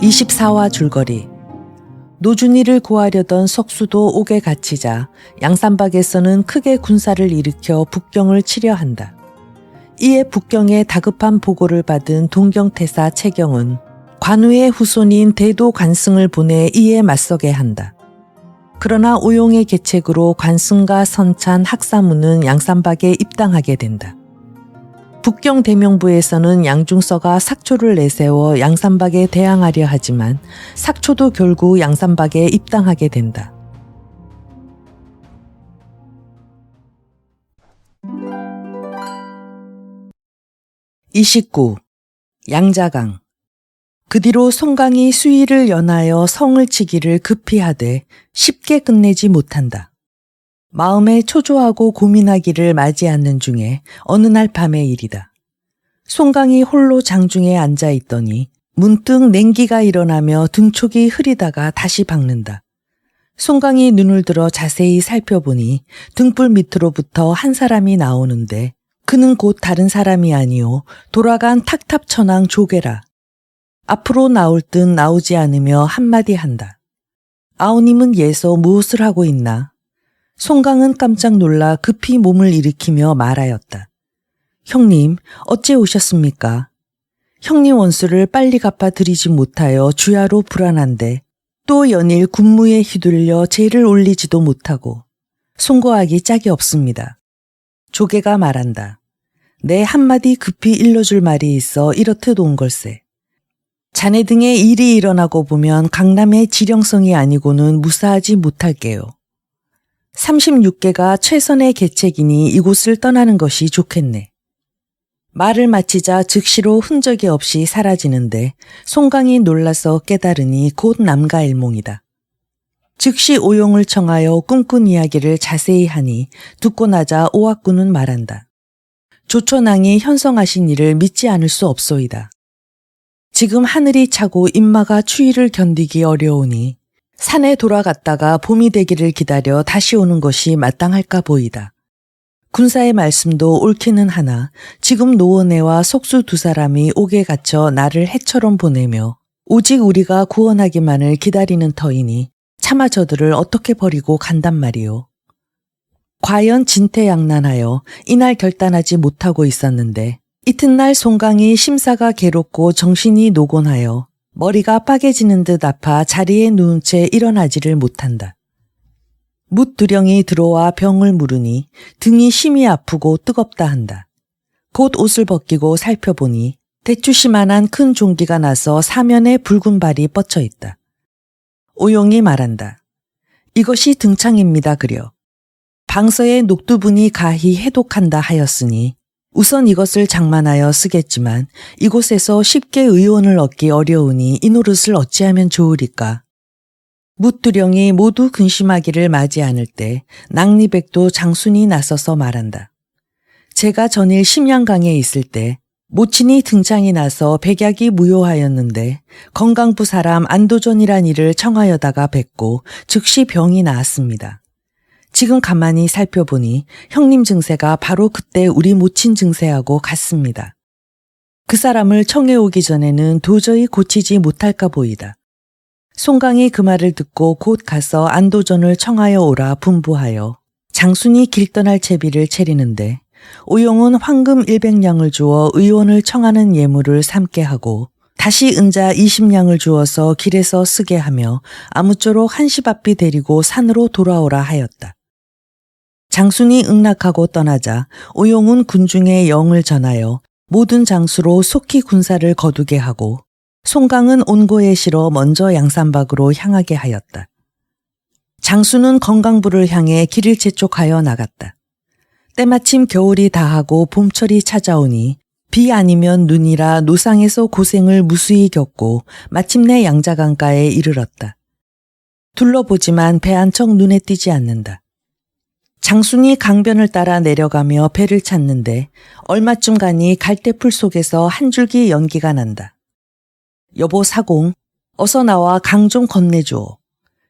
(24화) 줄거리. 노준이를 구하려던 석수도 옥에 갇히자 양산박에서는 크게 군사를 일으켜 북경을 치려 한다. 이에 북경에 다급한 보고를 받은 동경태사 채경은 관우의 후손인 대도 관승을 보내 이에 맞서게 한다. 그러나 오용의 계책으로 관승과 선찬, 학사무는 양산박에 입당하게 된다. 북경 대명부에서는 양중서가 sak초를 내세워 양산박에 대항하려 하지만 sak초도 결국 양산박에 입당하게 된다. (29) 양자강. 그 뒤로 송강이 수위를 연하여 성을 치기를 급히 하되 쉽게 끝내지 못한다. 마음에 초조하고 고민하기를 맞이 않는 중에 어느 날 밤의 일이다. 송강이 홀로 장중에 앉아 있더니 문득 냉기가 일어나며 등촉이 흐리다가 다시 박는다. 송강이 눈을 들어 자세히 살펴보니 등불 밑으로부터 한 사람이 나오는데 그는 곧 다른 사람이 아니오 돌아간 탁탑천왕 조계라. 앞으로 나올 듯 나오지 않으며 한마디 한다. 아우님은 예서 무엇을 하고 있나? 송강은 깜짝 놀라 급히 몸을 일으키며 말하였다. 형님, 어째 오셨습니까? 형님 원수를 빨리 갚아 드리지 못하여 주야로 불안한데 또 연일 군무에 휘둘려 죄를 올리지도 못하고 송거하기 짝이 없습니다. 조계가 말한다. 내 한마디 급히 일러줄 말이 있어 이렇듯 온 걸세. 자네 등의 일이 일어나고 보면 강남의 지령성이 아니고는 무사하지 못할게요. 36개가 최선의 계책이니 이곳을 떠나는 것이 좋겠네. 말을 마치자 즉시로 흔적이 없이 사라지는데 송강이 놀라서 깨달으니 곧 남가일몽이다. 즉시 오용을 청하여 꿈꾼 이야기를 자세히 하니 듣고 나자 오학군은 말한다. 조천왕이 현성하신 일을 믿지 않을 수 없소이다. 지금 하늘이 차고 인마가 추위를 견디기 어려우니 산에 돌아갔다가 봄이 되기를 기다려 다시 오는 것이 마땅할까 보이다. 군사의 말씀도 옳기는 하나 지금 노원애와 석수 두 사람이 옥에 갇혀 나를 해처럼 보내며 오직 우리가 구원하기만을 기다리는 터이니 차마 저들을 어떻게 버리고 간단 말이오. 과연 진퇴양난하여 이날 결단하지 못하고 있었는데 이튿날 송강이 심사가 괴롭고 정신이 노곤하여 머리가 빠개지는 듯 아파 자리에 누운 채 일어나지를 못한다. 묻두령이 들어와 병을 물으니 등이 심히 아프고 뜨겁다 한다. 곧 옷을 벗기고 살펴보니 대추씨만한 큰 종기가 나서 사면에 붉은 발이 뻗쳐 있다. 오용이 말한다. 이것이 등창입니다 그려. 방서의 녹두분이 가히 해독한다 하였으니 우선 이것을 장만하여 쓰겠지만 이곳에서 쉽게 의원을 얻기 어려우니 이 노릇을 어찌하면 좋으리까. 묻두령이 모두 근심하기를 맞이 않을 때 낭리백도 장순이 나서서 말한다. 제가 전일 심양강에 있을 때 모친이 등창이 나서 백약이 무효하였는데 건강부 사람 안도전이란 이를 청하여다가 뵙고 즉시 병이 나았습니다. 지금 가만히 살펴보니 형님 증세가 바로 그때 우리 모친 증세하고 같습니다. 그 사람을 청해오기 전에는 도저히 고치지 못할까 보이다. 송강이 그 말을 듣고 곧 가서 안도전을 청하여 오라 분부하여 장순이 길떠날 채비를 차리는데 오용은 황금 100냥을 주어 의원을 청하는 예물을 삼게 하고 다시 은자 20냥을 주어서 길에서 쓰게 하며 아무쪼록 한시 앞이 데리고 산으로 돌아오라 하였다. 장순이 응낙하고 떠나자 오용은 군중에 영을 전하여 모든 장수로 속히 군사를 거두게 하고 송강은 온고에 실어 먼저 양산박으로 향하게 하였다. 장수는 건강부를 향해 길을 재촉하여 나갔다. 때마침 겨울이 다하고 봄철이 찾아오니 비 아니면 눈이라 노상에서 고생을 무수히 겪고 마침내 양자강가에 이르렀다. 둘러보지만 배 한 척 눈에 띄지 않는다. 장순이 강변을 따라 내려가며 배를 찾는데 얼마쯤 가니 갈대풀 속에서 한 줄기 연기가 난다. 여보 사공, 어서 나와 강 좀 건네주오.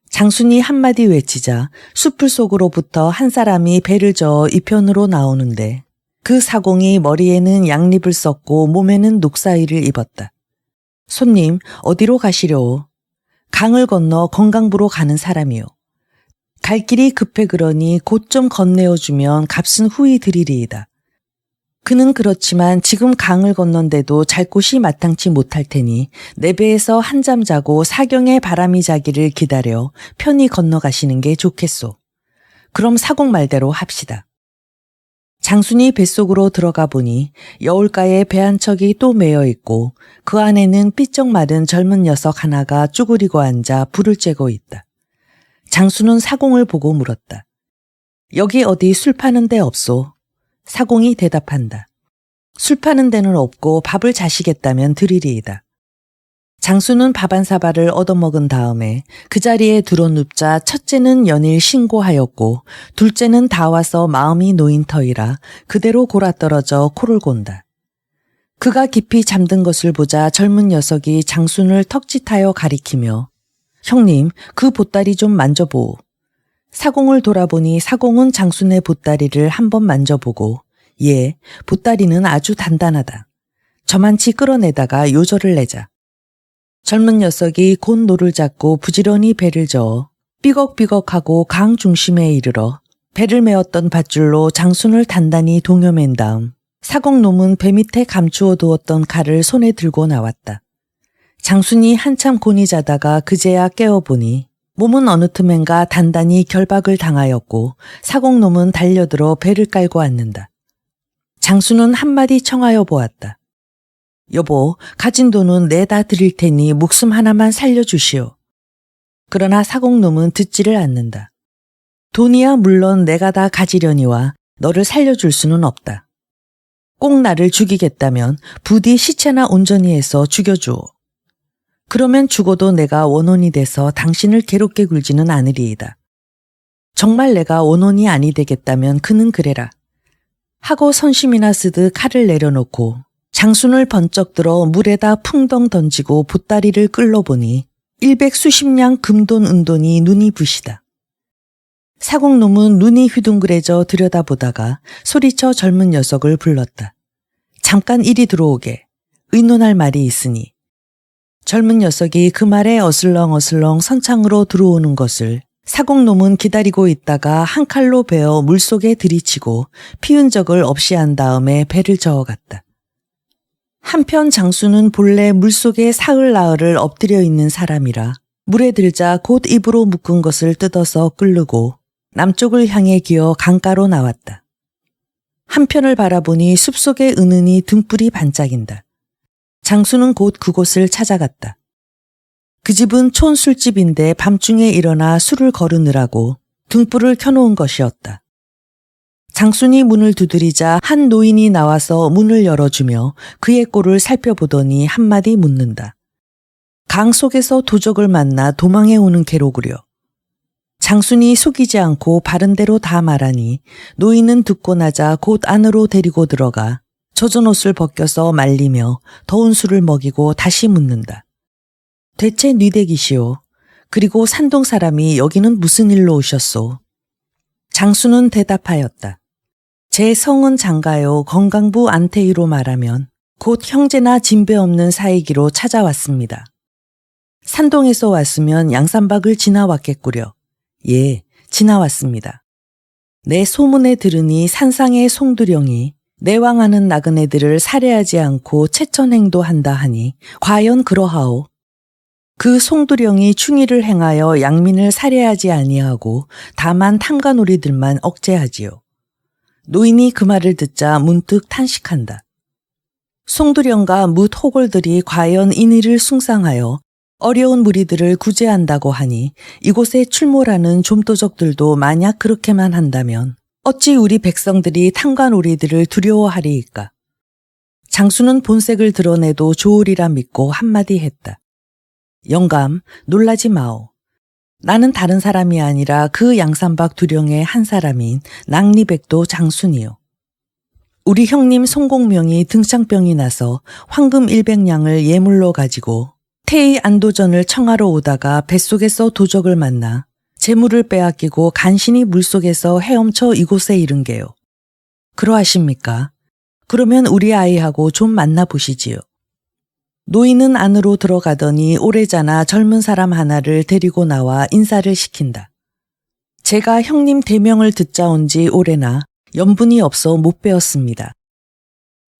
장순이 한마디 외치자 숲풀 속으로부터 한 사람이 배를 저어 이편으로 나오는데 그 사공이 머리에는 양립을 썼고 몸에는 녹사의를 입었다. 손님, 어디로 가시려오? 강을 건너 건강부로 가는 사람이요. 갈 길이 급해 그러니 곧 좀 건네어주면 값은 후히 드리리이다. 그는 그렇지만 지금 강을 건넌데도 잘 곳이 마땅치 못할 테니 내 배에서 한잠 자고 사경에 바람이 자기를 기다려 편히 건너가시는 게 좋겠소. 그럼 사공 말대로 합시다. 장순이 뱃속으로 들어가 보니 여울가에 배 한 척이 또 매여 있고 그 안에는 삐쩍 마른 젊은 녀석 하나가 쭈그리고 앉아 불을 쬐고 있다. 장수는 사공을 보고 물었다. 여기 어디 술 파는 데 없소? 사공이 대답한다. 술 파는 데는 없고 밥을 자시겠다면 드리리이다. 장수는 밥 한 사발을 얻어먹은 다음에 그 자리에 들어눕자 첫째는 연일 신고하였고 둘째는 다 와서 마음이 놓인 터이라 그대로 골아떨어져 코를 곤다. 그가 깊이 잠든 것을 보자 젊은 녀석이 장순을 턱짓하여 가리키며 형님, 그 보따리 좀 만져보오. 사공을 돌아보니 사공은 장순의 보따리를 한번 만져보고 예, 보따리는 아주 단단하다. 저만치 끌어내다가 요절을 내자. 젊은 녀석이 곧 노를 잡고 부지런히 배를 저어 삐걱삐걱하고 강 중심에 이르러 배를 메었던 밧줄로 장순을 단단히 동여맨 다음 사공놈은 배 밑에 감추어 두었던 칼을 손에 들고 나왔다. 장순이 한참 곤히 자다가 그제야 깨어보니 몸은 어느 틈엔가 단단히 결박을 당하였고 사공놈은 달려들어 배를 깔고 앉는다. 장순은 한마디 청하여 보았다. 여보, 가진 돈은 내다 드릴 테니 목숨 하나만 살려주시오. 그러나 사공놈은 듣지를 않는다. 돈이야 물론 내가 다 가지려니와 너를 살려줄 수는 없다. 꼭 나를 죽이겠다면 부디 시체나 온전히 해서 죽여주오. 그러면 죽어도 내가 원혼이 돼서 당신을 괴롭게 굴지는 않으리이다. 정말 내가 원혼이 아니 되겠다면 그는 그래라. 하고 선심이나 쓰듯 칼을 내려놓고 장순을 번쩍 들어 물에다 풍덩 던지고 보따리를 끌러보니 100수십냥 금돈 은돈이 눈이 부시다. 사공놈은 눈이 휘둥그레져 들여다보다가 소리쳐 젊은 녀석을 불렀다. 잠깐 이리 들어오게. 의논할 말이 있으니. 젊은 녀석이 그 말에 어슬렁어슬렁 선창으로 들어오는 것을 사공놈은 기다리고 있다가 한 칼로 베어 물속에 들이치고 피운 적을 없이 한 다음에 배를 저어갔다. 한편 장수는 본래 물속에 사흘나흘을 엎드려 있는 사람이라 물에 들자 곧 입으로 묶은 것을 뜯어서 끓르고 남쪽을 향해 기어 강가로 나왔다. 한편을 바라보니 숲속에 은은히 등불이 반짝인다. 장수는 곧 그곳을 찾아갔다. 그 집은 촌술집인데 밤중에 일어나 술을 거르느라고 등불을 켜놓은 것이었다. 장순이 문을 두드리자 한 노인이 나와서 문을 열어주며 그의 꼴을 살펴보더니 한마디 묻는다. 강 속에서 도적을 만나 도망해 오는 개로구려. 장순이 속이지 않고 바른 대로 다 말하니 노인은 듣고 나자 곧 안으로 데리고 들어가 젖은 옷을 벗겨서 말리며 더운 술을 먹이고 다시 묻는다. 대체 뉘대기시오. 그리고 산동 사람이 여기는 무슨 일로 오셨소? 장수는 대답하였다. 제 성은 장가요 건강부 안태희로 말하면 곧 형제나 진배 없는 사이기로 찾아왔습니다. 산동에서 왔으면 양산박을 지나왔겠구려. 예, 지나왔습니다. 내 소문에 들으니 산상의 송두령이 내왕하는 나그네들을 살해하지 않고 채천행도 한다 하니 과연 그러하오. 그 송두령이 충의를 행하여 양민을 살해하지 아니하고 다만 탐관오리들만 억제하지요. 노인이 그 말을 듣자 문득 탄식한다. 송두령과 뭇 호골들이 과연 인의를 숭상하여 어려운 무리들을 구제한다고 하니 이곳에 출몰하는 좀도적들도 만약 그렇게만 한다면 어찌 우리 백성들이 탐관오리들을 두려워하리이까. 장수는 본색을 드러내도 좋으리라 믿고 한마디 했다. 영감, 놀라지 마오. 나는 다른 사람이 아니라 그 양산박 두령의 한 사람인 낭리백도 장순이요. 우리 형님 송공명이 등창병이 나서 황금 100냥을 예물로 가지고 태의 안도전을 청하러 오다가 뱃속에서 도적을 만나 재물을 빼앗기고 간신히 물속에서 헤엄쳐 이곳에 이른 게요. 그러하십니까? 그러면 우리 아이하고 좀 만나보시지요. 노인은 안으로 들어가더니 오래자나 젊은 사람 하나를 데리고 나와 인사를 시킨다. 제가 형님 대명을 듣자 온 지 오래나 연분이 없어 못 배웠습니다.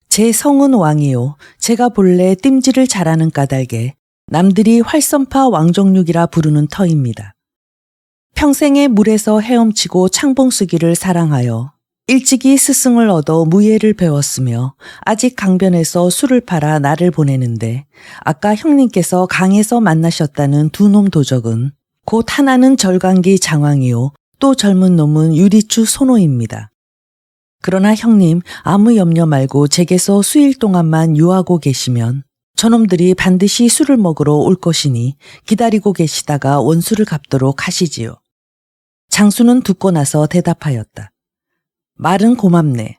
제 성은 왕이요. 제가 본래 띰질을 잘하는 까닭에 남들이 활선파 왕정육이라 부르는 터입니다. 평생에 물에서 헤엄치고 창봉쓰기를 사랑하여 일찍이 스승을 얻어 무예를 배웠으며 아직 강변에서 술을 팔아 날을 보내는데 아까 형님께서 강에서 만나셨다는 두 놈 도적은 곧 하나는 절강기 장왕이요 또 젊은 놈은 유리추 소노입니다. 그러나 형님 아무 염려 말고 제게서 수일 동안만 유하고 계시면 저놈들이 반드시 술을 먹으러 올 것이니 기다리고 계시다가 원수를 갚도록 하시지요. 장수는 듣고 나서 대답하였다. 말은 고맙네.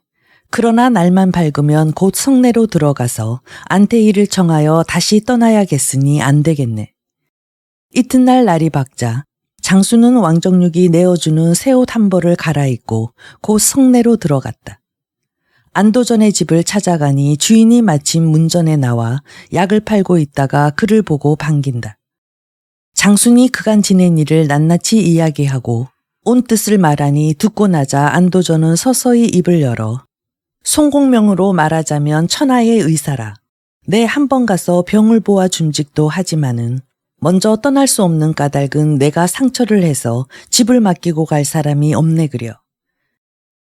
그러나 날만 밝으면 곧 성내로 들어가서 안태일을 청하여 다시 떠나야겠으니 안 되겠네. 이튿날 날이 밝자 장수는 왕정육이 내어주는 새 옷 한 벌을 갈아입고 곧 성내로 들어갔다. 안도전의 집을 찾아가니 주인이 마침 문전에 나와 약을 팔고 있다가 그를 보고 반긴다. 장순이 그간 지낸 일을 낱낱이 이야기하고 온 뜻을 말하니 듣고 나자 안도전은 서서히 입을 열어 송공명으로 말하자면 천하의 의사라. 내 한 번 가서 병을 보아 줌직도 하지만은 먼저 떠날 수 없는 까닭은 내가 상처를 해서 집을 맡기고 갈 사람이 없네 그려.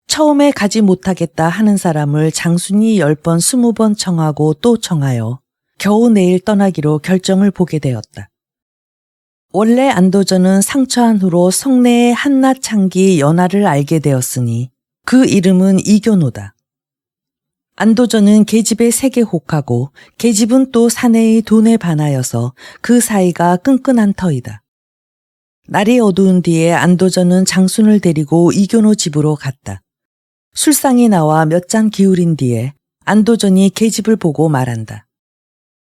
처음에 가지 못하겠다 하는 사람을 장순이 10번 20번 청하고 또 청하여 겨우 내일 떠나기로 결정을 보게 되었다. 원래 안도전은 상처한 후로 성내의 한낱 창기 연하를 알게 되었으니 그 이름은 이교노다. 안도전은 계집의 세계 혹하고 계집은 또 사내의 돈에 반하여서 그 사이가 끈끈한 터이다. 날이 어두운 뒤에 안도전은 장순을 데리고 이교노 집으로 갔다. 술상이 나와 몇 잔 기울인 뒤에 안도전이 계집을 보고 말한다.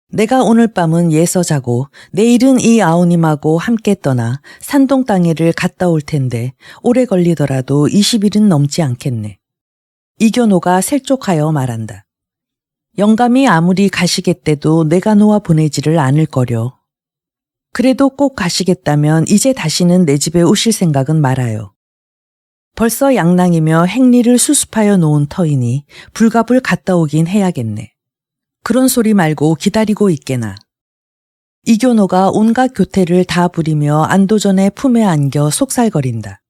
내가 오늘 밤은 예서 자고 내일은 이 아우님하고 함께 떠나 산동 땅에를 갔다 올 텐데 오래 걸리더라도 20일은 넘지 않겠네. 이교노가 sel족하여 말한다. 영감이 아무리 가시겠대도 내가 놓아 보내지를 않을 거려. 그래도 꼭 가시겠다면 이제 다시는 내 집에 오실 생각은 말아요. 벌써 양랑이며 행리를 수습하여 놓은 터이니 불갑을 갔다 오긴 해야겠네. 그런 소리 말고 기다리고 있게나. 이교노가 온갖 교태를 다 부리며 안도전의 품에 안겨 속살거린다.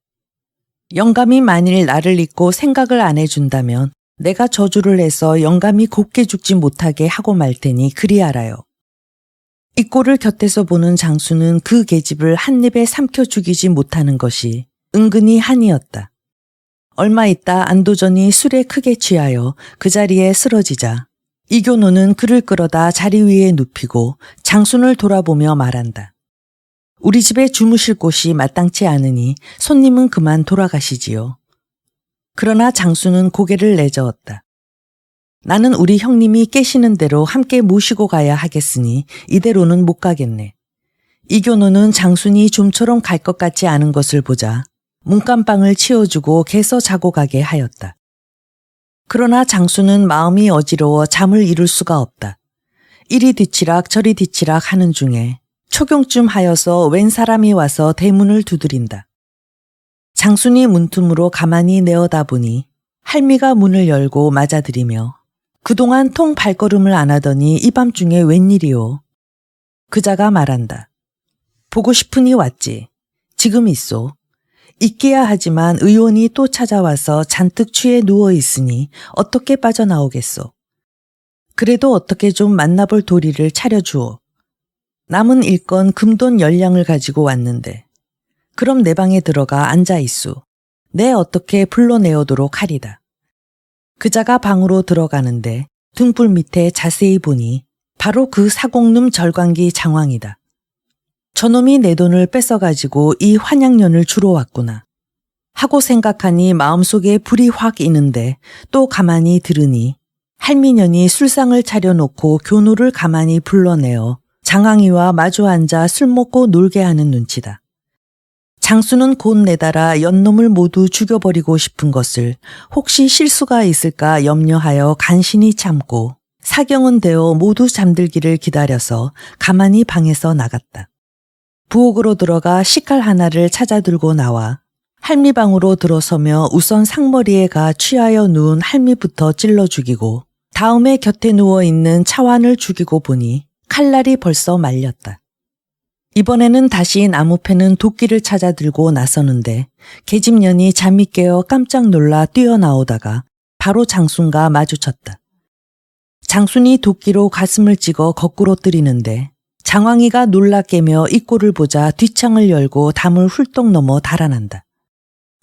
영감이 만일 나를 잊고 생각을 안 해준다면 내가 저주를 해서 영감이 곱게 죽지 못하게 하고 말 테니 그리 알아요. 이 꼴을 곁에서 보는 장수는 그 계집을 한 입에 삼켜 죽이지 못하는 것이 은근히 한이었다. 얼마 있다 안도전이 술에 크게 취하여 그 자리에 쓰러지자 이교노는 그를 끌어다 자리 위에 눕히고 장순을 돌아보며 말한다. 우리 집에 주무실 곳이 마땅치 않으니 손님은 그만 돌아가시지요. 그러나 장수는 고개를 내저었다. 나는 우리 형님이 깨시는 대로 함께 모시고 가야 하겠으니 이대로는 못 가겠네. 이교노는 장순이 좀처럼 갈 것 같지 않은 것을 보자 문간방을 치워주고 개서 자고 가게 하였다. 그러나 장수는 마음이 어지러워 잠을 이룰 수가 없다. 이리 뒤치락 저리 뒤치락 하는 중에 초경쯤 하여서 웬 사람이 와서 대문을 두드린다. 장순이 문틈으로 가만히 내어다보니 할미가 문을 열고 맞아들이며 그동안 통 발걸음을 안 하더니 이 밤중에 웬일이오. 그자가 말한다. 보고 싶으니 왔지. 지금 있소. 있기야 하지만 의원이 또 찾아와서 잔뜩 취해 누워 있으니 어떻게 빠져나오겠소. 그래도 어떻게 좀 만나볼 도리를 차려주오. 남은 일건 금돈 10량을 가지고 왔는데 그럼 내 방에 들어가 앉아있소. 내 어떻게 불러내오도록 하리다. 그자가 방으로 들어가는데 등불 밑에 자세히 보니 바로 그 사공놈 절광기 장왕이다. 저놈이 내 돈을 뺏어가지고 이 환양년을 주러 왔구나 하고 생각하니 마음속에 불이 확 이는데 또 가만히 들으니 할미년이 술상을 차려놓고 교노를 가만히 불러내어 장왕이와 마주 앉아 술 먹고 놀게 하는 눈치다. 장수는 곧 내달아 연놈을 모두 죽여버리고 싶은 것을 혹시 실수가 있을까 염려하여 간신히 참고 사경은 되어 모두 잠들기를 기다려서 가만히 방에서 나갔다. 부엌으로 들어가 식칼 하나를 찾아 들고 나와 할미방으로 들어서며 우선 상머리에 가 취하여 누운 할미부터 찔러 죽이고 다음에 곁에 누워있는 차완을 죽이고 보니 칼날이 벌써 말렸다. 이번에는 다시 나무 패는 도끼를 찾아 들고 나서는데 계집년이 잠이 깨어 깜짝 놀라 뛰어나오다가 바로 장순과 마주쳤다. 장순이 도끼로 가슴을 찍어 거꾸로 때리는데 장황이가 놀라 깨며 이 꼴을 보자 뒷창을 열고 담을 훌떡 넘어 달아난다.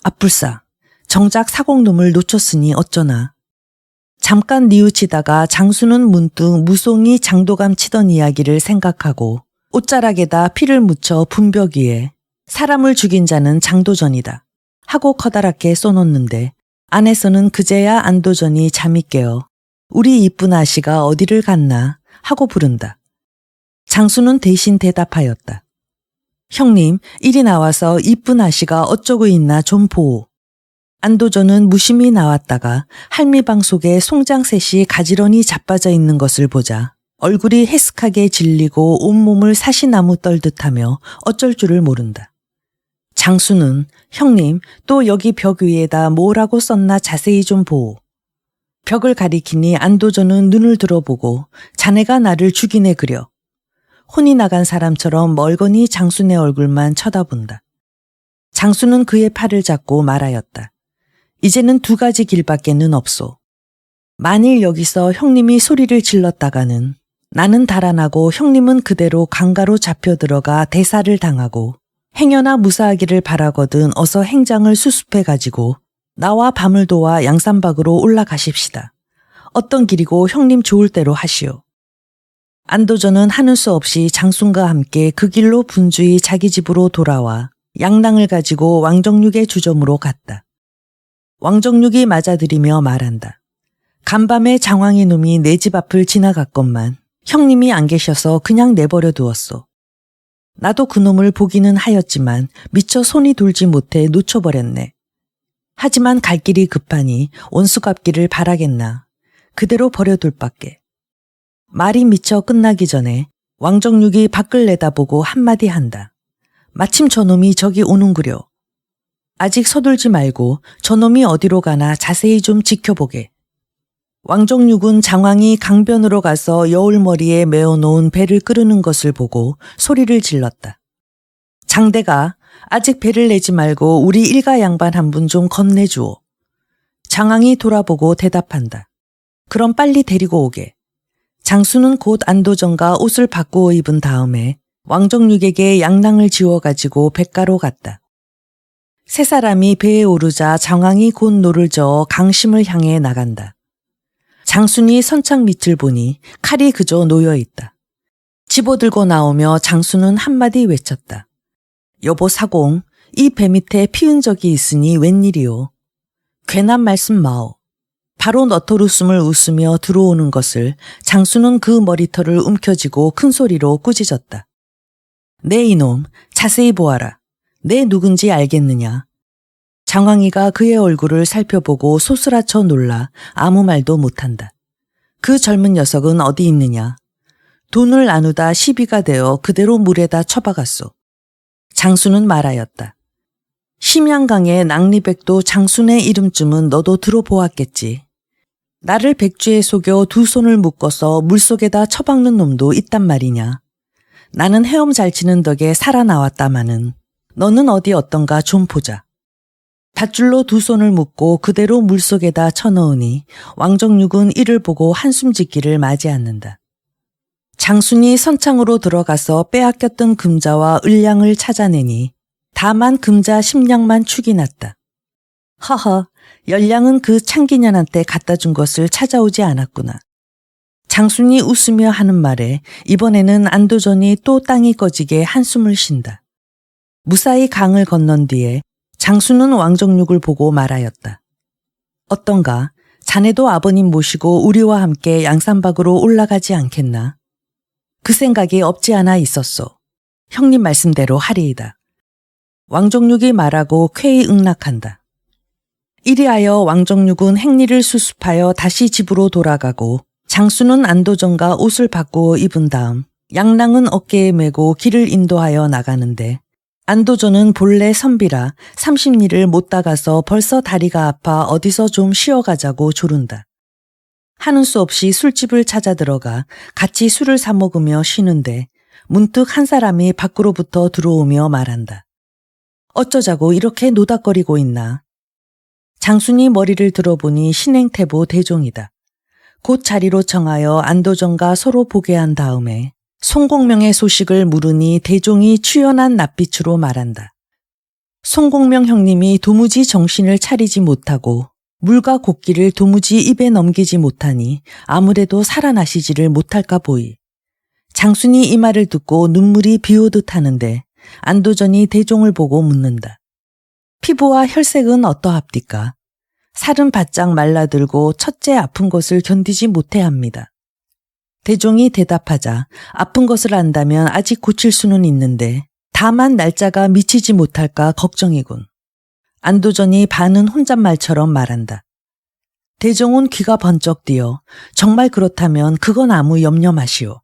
앞불싸, 정작 사공놈을 놓쳤으니 어쩌나. 잠깐 뉘우치다가 장수는 문득 무송이 장도감 치던 이야기를 생각하고 옷자락에다 피를 묻혀 분벽 위에 사람을 죽인 자는 장도전이다 하고 커다랗게 써놓는데 안에서는 그제야 안도전이 잠이 깨어 우리 이쁜 아씨가 어디를 갔나 하고 부른다. 장수는 대신 대답하였다. 형님, 이리 나와서 이쁜 아씨가 어쩌고 있나 좀 보오. 안도전은 무심히 나왔다가 할미방 속에 송장셋이 가지런히 자빠져 있는 것을 보자 얼굴이 해쓱하게 질리고 온몸을 사시나무 떨듯하며 어쩔 줄을 모른다. 장수는 형님 또 여기 벽 위에다 뭐라고 썼나 자세히 좀 보오. 벽을 가리키니 안도전은 눈을 들어보고 자네가 나를 죽이네 그려. 혼이 나간 사람처럼 멀거니 장순의 얼굴만 쳐다본다. 장수는 그의 팔을 잡고 말하였다. 이제는 두 가지 길밖에는 없소. 만일 여기서 형님이 소리를 질렀다가는 나는 달아나고 형님은 그대로 강가로 잡혀 들어가 대사를 당하고 행여나 무사하기를 바라거든 어서 행장을 수습해가지고 나와 밤을 도와 양산박으로 올라가십시다. 어떤 길이고 형님 좋을 대로 하시오. 안도전은 하는 수 없이 장순과 함께 그 길로 분주히 자기 집으로 돌아와 양낭을 가지고 왕정육의 주점으로 갔다. 왕정육이 맞아들이며 말한다. 간밤에 장황이 놈이 내 집 앞을 지나갔건만 형님이 안 계셔서 그냥 내버려 두었소. 나도 그놈을 보기는 하였지만 미처 손이 돌지 못해 놓쳐버렸네. 하지만 갈 길이 급하니 원수 갚기를 바라겠나. 그대로 버려둘 밖에. 말이 미처 끝나기 전에 왕정육이 밖을 내다보고 한마디 한다. 마침 저놈이 저기 오는구려. 아직 서둘지 말고 저놈이 어디로 가나 자세히 좀 지켜보게. 왕정육은 장황이 강변으로 가서 여울머리에 메어놓은 배를 끄르는 것을 보고 소리를 질렀다. 장대가 아직 배를 내지 말고 우리 일가 양반 한 분 좀 건네주오. 장황이 돌아보고 대답한다. 그럼 빨리 데리고 오게. 장수는 곧 안도전과 옷을 바꾸어 입은 다음에 왕정육에게 양낭을 지워가지고 뱃가로 갔다. 세 사람이 배에 오르자 장황이 곧 노를 저어 강심을 향해 나간다. 장순이 선창 밑을 보니 칼이 그저 놓여있다. 집어들고 나오며 장수는 한마디 외쳤다. 여보 사공, 이 배 밑에 피은 적이 있으니 웬일이오. 괜한 말씀 마오. 바로 너토루숨을 웃으며 들어오는 것을 장수는 그 머리털을 움켜쥐고 큰 소리로 꾸짖었다. 네 이놈, 자세히 보아라. 내 누군지 알겠느냐. 장황이가 그의 얼굴을 살펴보고 소스라쳐 놀라 아무 말도 못한다. 그 젊은 녀석은 어디 있느냐. 돈을 나누다 시비가 되어 그대로 물에다 처박았소. 장수는 말하였다. 심양강의 낭리백도 장순의 이름쯤은 너도 들어보았겠지. 나를 백주에 속여 두 손을 묶어서 물속에다 처박는 놈도 있단 말이냐. 나는 헤엄 잘 치는 덕에 살아나왔다마는 너는 어디 어떤가 좀 보자. 밧줄로 두 손을 묶고 그대로 물속에다 쳐넣으니 왕정육은 이를 보고 한숨 짓기를 맞이 않는다. 장순이 선창으로 들어가서 빼앗겼던 금자와 을량을 찾아내니 다만 금자 10냥만 축이 났다. 허허, 열량은 그 창기년한테 갖다 준 것을 찾아오지 않았구나. 장순이 웃으며 하는 말에 이번에는 안도전이 또 땅이 꺼지게 한숨을 쉰다. 무사히 강을 건넌 뒤에 장수는 왕정육을 보고 말하였다. 어떤가? 자네도 아버님 모시고 우리와 함께 양산박으로 올라가지 않겠나? 그 생각이 없지 않아 있었소. 형님 말씀대로 하리이다. 왕정육이 말하고 쾌히 응낙한다. 이리하여 왕정육은 행리를 수습하여 다시 집으로 돌아가고 장수는 안도전과 옷을 바꾸어 입은 다음 양랑은 어깨에 메고 길을 인도하여 나가는데 안도전은 본래 선비라 30리를 못 다가서 벌써 다리가 아파 어디서 좀 쉬어가자고 조른다. 하는 수 없이 술집을 찾아 들어가 같이 술을 사 먹으며 쉬는데 문득 한 사람이 밖으로부터 들어오며 말한다. 어쩌자고 이렇게 노닥거리고 있나. 장순이 머리를 들어보니 신행태보 대종이다. 곧 자리로 청하여 안도전과 서로 보게 한 다음에 송공명의 소식을 물으니 대종이 추연한 낯빛으로 말한다. 송공명 형님이 도무지 정신을 차리지 못하고 물과 곡기를 도무지 입에 넘기지 못하니 아무래도 살아나시지를 못할까 보이. 장순이 이 말을 듣고 눈물이 비오듯 하는데 안도전이 대종을 보고 묻는다. 피부와 혈색은 어떠합니까? 살은 바짝 말라들고 첫째 아픈 것을 견디지 못해합니다. 대종이 대답하자 아픈 것을 안다면 아직 고칠 수는 있는데 다만 날짜가 미치지 못할까 걱정이군. 안도전이 반은 혼잣말처럼 말한다. 대종은 귀가 번쩍 뛰어 정말 그렇다면 그건 아무 염려 마시오.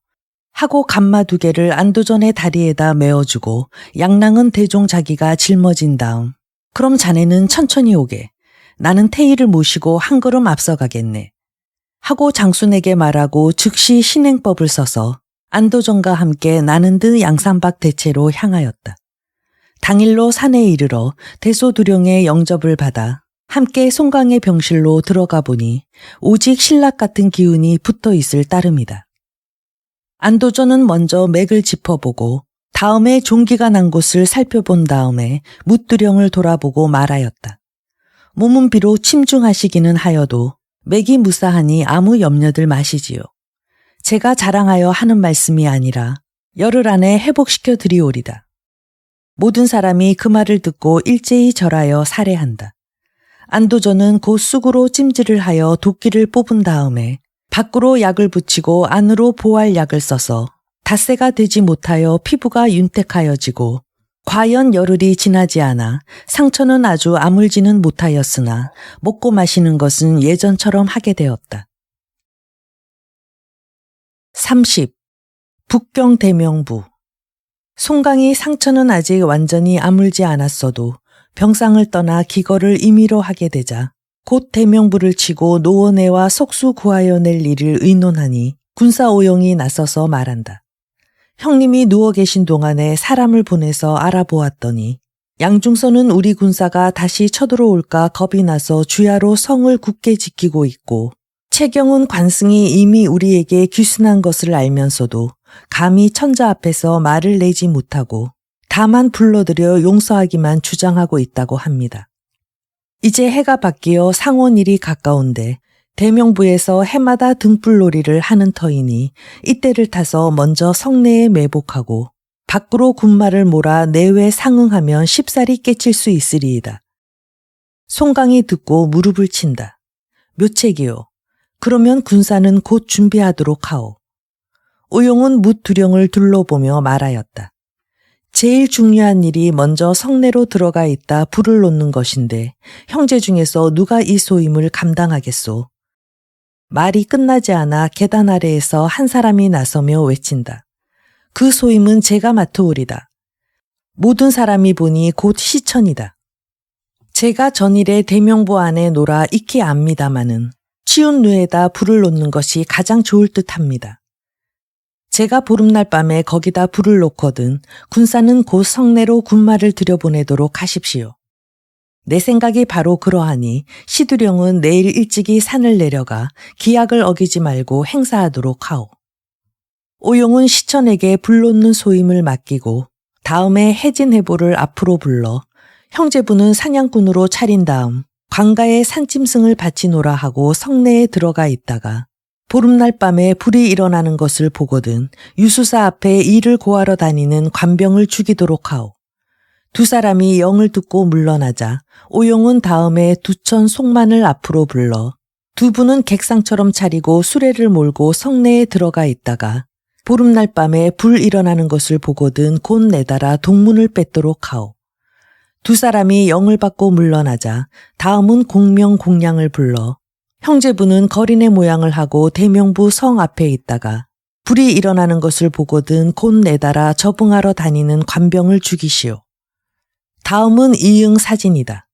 하고 감마 2개를 안도전의 다리에다 메어주고 양랑은 대종 자기가 짊어진 다음 그럼 자네는 천천히 오게. 나는 태희를 모시고 한 걸음 앞서가겠네. 하고 장순에게 말하고 즉시 신행법을 써서 안도전과 함께 나는 듯 양산박 대체로 향하였다. 당일로 산에 이르러 대소두령의 영접을 받아 함께 송강의 병실로 들어가 보니 오직 신락 같은 기운이 붙어 있을 따름이다. 안도전은 먼저 맥을 짚어보고 다음에 종기가 난 곳을 살펴본 다음에 묻두령을 돌아보고 말하였다. 몸은 비록 침중하시기는 하여도 맥이 무사하니 아무 염려들 마시지요. 제가 자랑하여 하는 말씀이 아니라 열흘 안에 회복시켜 드리오리다. 모든 사람이 그 말을 듣고 일제히 절하여 살해한다. 안도전은 곧 쑥으로 찜질을 하여 도끼를 뽑은 다음에 밖으로 약을 붙이고 안으로 보할 약을 써서 닷새가 되지 못하여 피부가 윤택하여지고 과연 열흘이 지나지 않아 상처는 아주 아물지는 못하였으나 먹고 마시는 것은 예전처럼 하게 되었다. 30. 북경대명부. 송강이 상처는 아직 완전히 아물지 않았어도 병상을 떠나 기거를 임의로 하게 되자 곧 대명부를 치고 노원해와 석수 구하여 낼 일을 의논하니 군사오용이 나서서 말한다. 형님이 누워 계신 동안에 사람을 보내서 알아보았더니 양중선은 우리 군사가 다시 쳐들어올까 겁이 나서 주야로 성을 굳게 지키고 있고 최경은 관승이 이미 우리에게 귀순한 것을 알면서도 감히 천자 앞에서 말을 내지 못하고 다만 불러들여 용서하기만 주장하고 있다고 합니다. 이제 해가 바뀌어 상원일이 가까운데 대명부에서 해마다 등불놀이를 하는 터이니 이때를 타서 먼저 성내에 매복하고 밖으로 군마를 몰아 내외 상응하면 쉽사리 깨칠 수 있으리이다. 송강이 듣고 무릎을 친다. 묘책이요. 그러면 군사는 곧 준비하도록 하오. 오용은 묻두령을 둘러보며 말하였다. 제일 중요한 일이 먼저 성내로 들어가 있다 불을 놓는 것인데 형제 중에서 누가 이 소임을 감당하겠소? 말이 끝나지 않아 계단 아래에서 한 사람이 나서며 외친다. 그 소임은 제가 맡으오리다. 모든 사람이 보니 곧 시천이다. 제가 전일에 대명부 안에 놀아 익히 압니다마는 치운 누에다 불을 놓는 것이 가장 좋을 듯합니다. 제가 보름날 밤에 거기다 불을 놓거든 군사는 곧 성내로 군마를 들여보내도록 하십시오. 내 생각이 바로 그러하니 시두령은 내일 일찍이 산을 내려가 기약을 어기지 말고 행사하도록 하오. 오용은 시천에게 불 놓는 소임을 맡기고 다음에 해진해보를 앞으로 불러 형제부는 사냥꾼으로 차린 다음 관가에 산짐승을 바치노라 하고 성내에 들어가 있다가 보름날 밤에 불이 일어나는 것을 보거든 유수사 앞에 일을 고하러 다니는 관병을 죽이도록 하오. 2 사람이 영을 듣고 물러나자 오용은 다음에 불 일어나는 것을 보거든 곧 내달아 동문을 뺏도록 하오. 오용은 다음에 2천 송만을 앞으로 불러 형제부는 사냥꾼으로 차린 다음 관가에 산짐승을 바치노라 하고 보름날 밤에 불이 일어나는 것을 보거든 두 사람이 영을 듣고 물러나자 오용은 다음에 2천 송만을 앞으로 불러 두 분은 객상처럼 차리고 수레를 몰고 성내에 들어가 있다가 보름날 밤에 불 일어나는 것을 보거든 곧 내달아 동문을 뺏도록 하오. 두 사람이 영을 받고 물러나자 다음은 공명공량을 불러 형제부는 거린의 모양을 하고 대명부 성 앞에 있다가 불이 일어나는 것을 보거든 곧 내달아 접응하러 다니는 관병을 죽이시오. 다음은 이응 사진이다.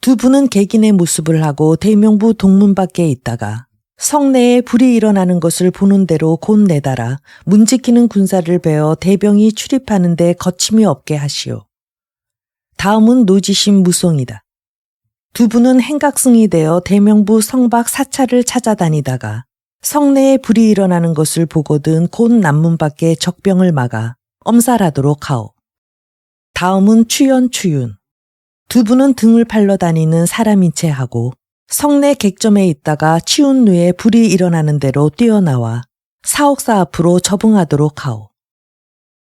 두 분은 객인의 모습을 하고 대명부 동문 밖에 있다가 성내에 불이 일어나는 것을 보는 대로 곧 내달아 문 지키는 군사를 베어 대병이 출입하는 데 거침이 없게 하시오. 다음은 노지심 무송이다. 두 분은 행각승이 되어 대명부 성밖 사찰을 찾아다니다가 성내에 불이 일어나는 것을 보거든 곧 남문 밖에 적병을 막아 엄살하도록 하오. 다음은 추연. 두 분은 등을 팔러 다니는 사람인 채 하고 성내 객점에 있다가 치운 후에 불이 일어나는 대로 뛰어나와 사옥사 앞으로 접응하도록 하오.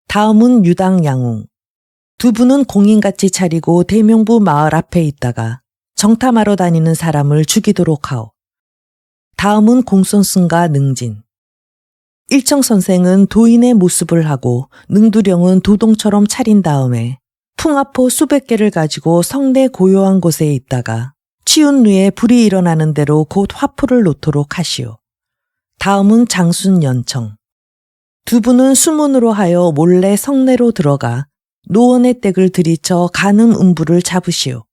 다음은 유당양웅. 두 분은 공인같이 차리고 대명부 마을 앞에 있다가 정탐하러 다니는 사람을 죽이도록 하오. 다음은 공손승과 능진. 일청선생은 도인의 모습을 하고 능두령은 도동처럼 차린 다음에 풍화포 수백 개를 가지고 성내 고요한 곳에 있다가 치운 후에 불이 일어나는 대로 곧 화포를 놓도록 하시오. 다음은 장순연청. 두 분은 수문으로 하여 몰래 성내로 들어가 노원의 댁을 들이쳐 간음 음부를 잡으시오.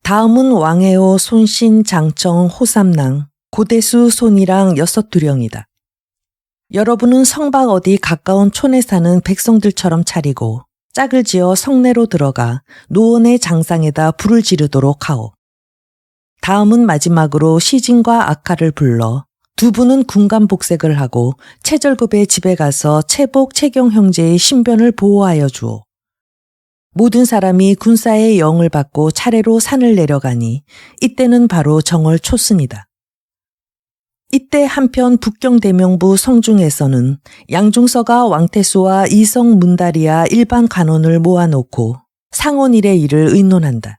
다음은 왕해오, 손신, 장청, 호삼낭, 고대수, 손이랑 여섯 두령이다. 여러분은 성밖 어디 가까운 촌에 사는 백성들처럼 차리고 짝을 지어 성내로 들어가 노원의 장상에다 불을 지르도록 하오. 다음은 마지막으로 시진과 악하를 불러 두 분은 군간복색을 하고 최절급의 집에 가서 최복, 최경 형제의 신변을 보호하여 주오. 모든 사람이 군사의 영을 받고 차례로 산을 내려가니 이때는 바로 정월 초순이다. 이때 한편 북경대명부 성중에서는 양중서가 왕태수와 이성 문다리아 일반 간원을 모아놓고 상원일의 일을 의논한다.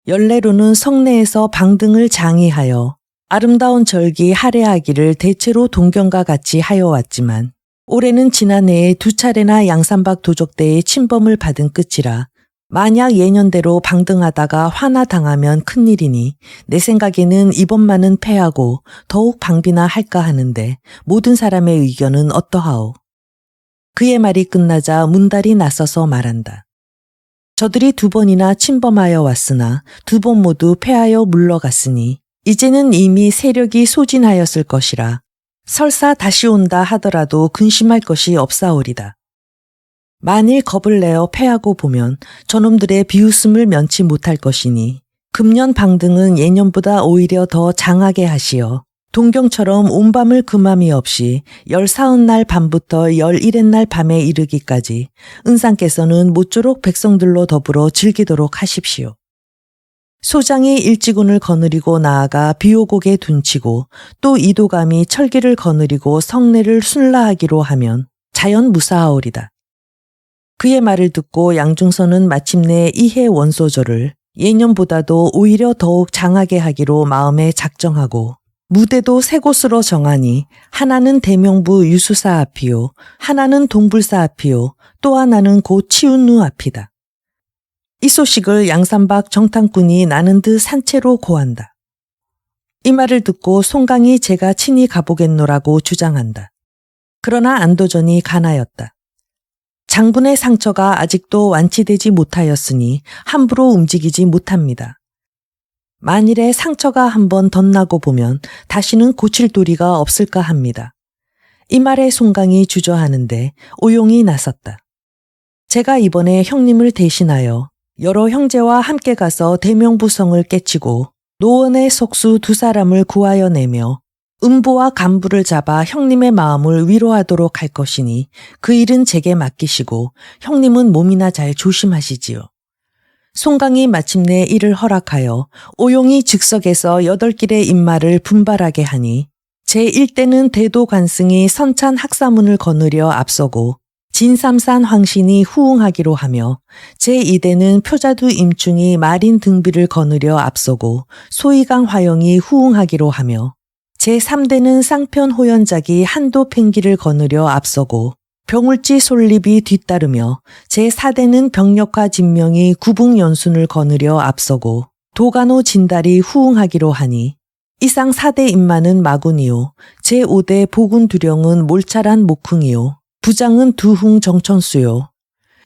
연례로는 성내에서 방등을 장의하여 아름다운 절기 할애하기를 대체로 동경과 같이 하여 왔지만 올해는 지난해에 두 차례나 양산박 도적대의 침범을 받은 끝이라 만약 예년대로 방등하다가 화나당하면 큰일이니 내 생각에는 이번만은 패하고 더욱 방비나 할까 하는데 모든 사람의 의견은 어떠하오? 그의 말이 끝나자 문달이 나서서 말한다. 저들이 두 번이나 침범하여 왔으나 두 번 모두 패하여 물러갔으니 이제는 이미 세력이 소진하였을 것이라 설사 다시 온다 하더라도 근심할 것이 없사오리다. 만일 겁을 내어 패하고 보면 저놈들의 비웃음을 면치 못할 것이니 금년 방등은 예년보다 오히려 더 장하게 하시어 동경처럼 온밤을 금함이 없이 14날 밤부터 11날 밤에 이르기까지 은상께서는 모쪼록 백성들로 더불어 즐기도록 하십시오. 소장이 일지군을 거느리고 나아가 비오곡에 둔치고 또 이도감이 철기를 거느리고 성내를 순라하기로 하면 자연 무사하오리다. 그의 말을 듣고 양중서는 마침내 이해 원소절을 예년보다도 오히려 더욱 장하게 하기로 마음에 작정하고 무대도 세 곳으로 정하니 하나는 대명부 유수사 앞이요, 하나는 동불사 앞이요, 또 하나는 곧 치운루 앞이다. 이 소식을 양산박 정탐꾼이 나는 듯 산채로 고한다. 이 말을 듣고 송강이 제가 친히 가보겠노라고 주장한다. 그러나 안도전이 가나였다. 장군의 상처가 아직도 완치되지 못하였으니 함부로 움직이지 못합니다. 만일에 상처가 한번 덧나고 보면 다시는 고칠 도리가 없을까 합니다. 이 말에 송강이 주저하는데 오용이 나섰다. 제가 이번에 형님을 대신하여 여러 형제와 함께 가서 대명부성을 깨치고 노원의 속수 두 사람을 구하여 내며 음부와 간부를 잡아 형님의 마음을 위로하도록 할 것이니 그 일은 제게 맡기시고 형님은 몸이나 잘 조심하시지요. 송강이 마침내 이를 허락하여 오용이 즉석에서 8길의 인마를 분발하게 하니 제1대는 대도관승이 선찬 학사문을 거느려 앞서고 진삼산 황신이 후응하기로 하며 제2대는 표자두 임충이 마린 등비를 거느려 앞서고 소이강 화영이 후응하기로 하며 제3대는 쌍편 호연작이 한도 팽기를 거느려 앞서고 병울지 솔립이 뒤따르며 제4대는 병력화 진명이 구북연순을 거느려 앞서고 도간호 진달이 후응하기로 하니 이상 4대 인마는 마군이요 제5대 보군두령은 몰찰한 목흥이요 부장은 두흥 정천수요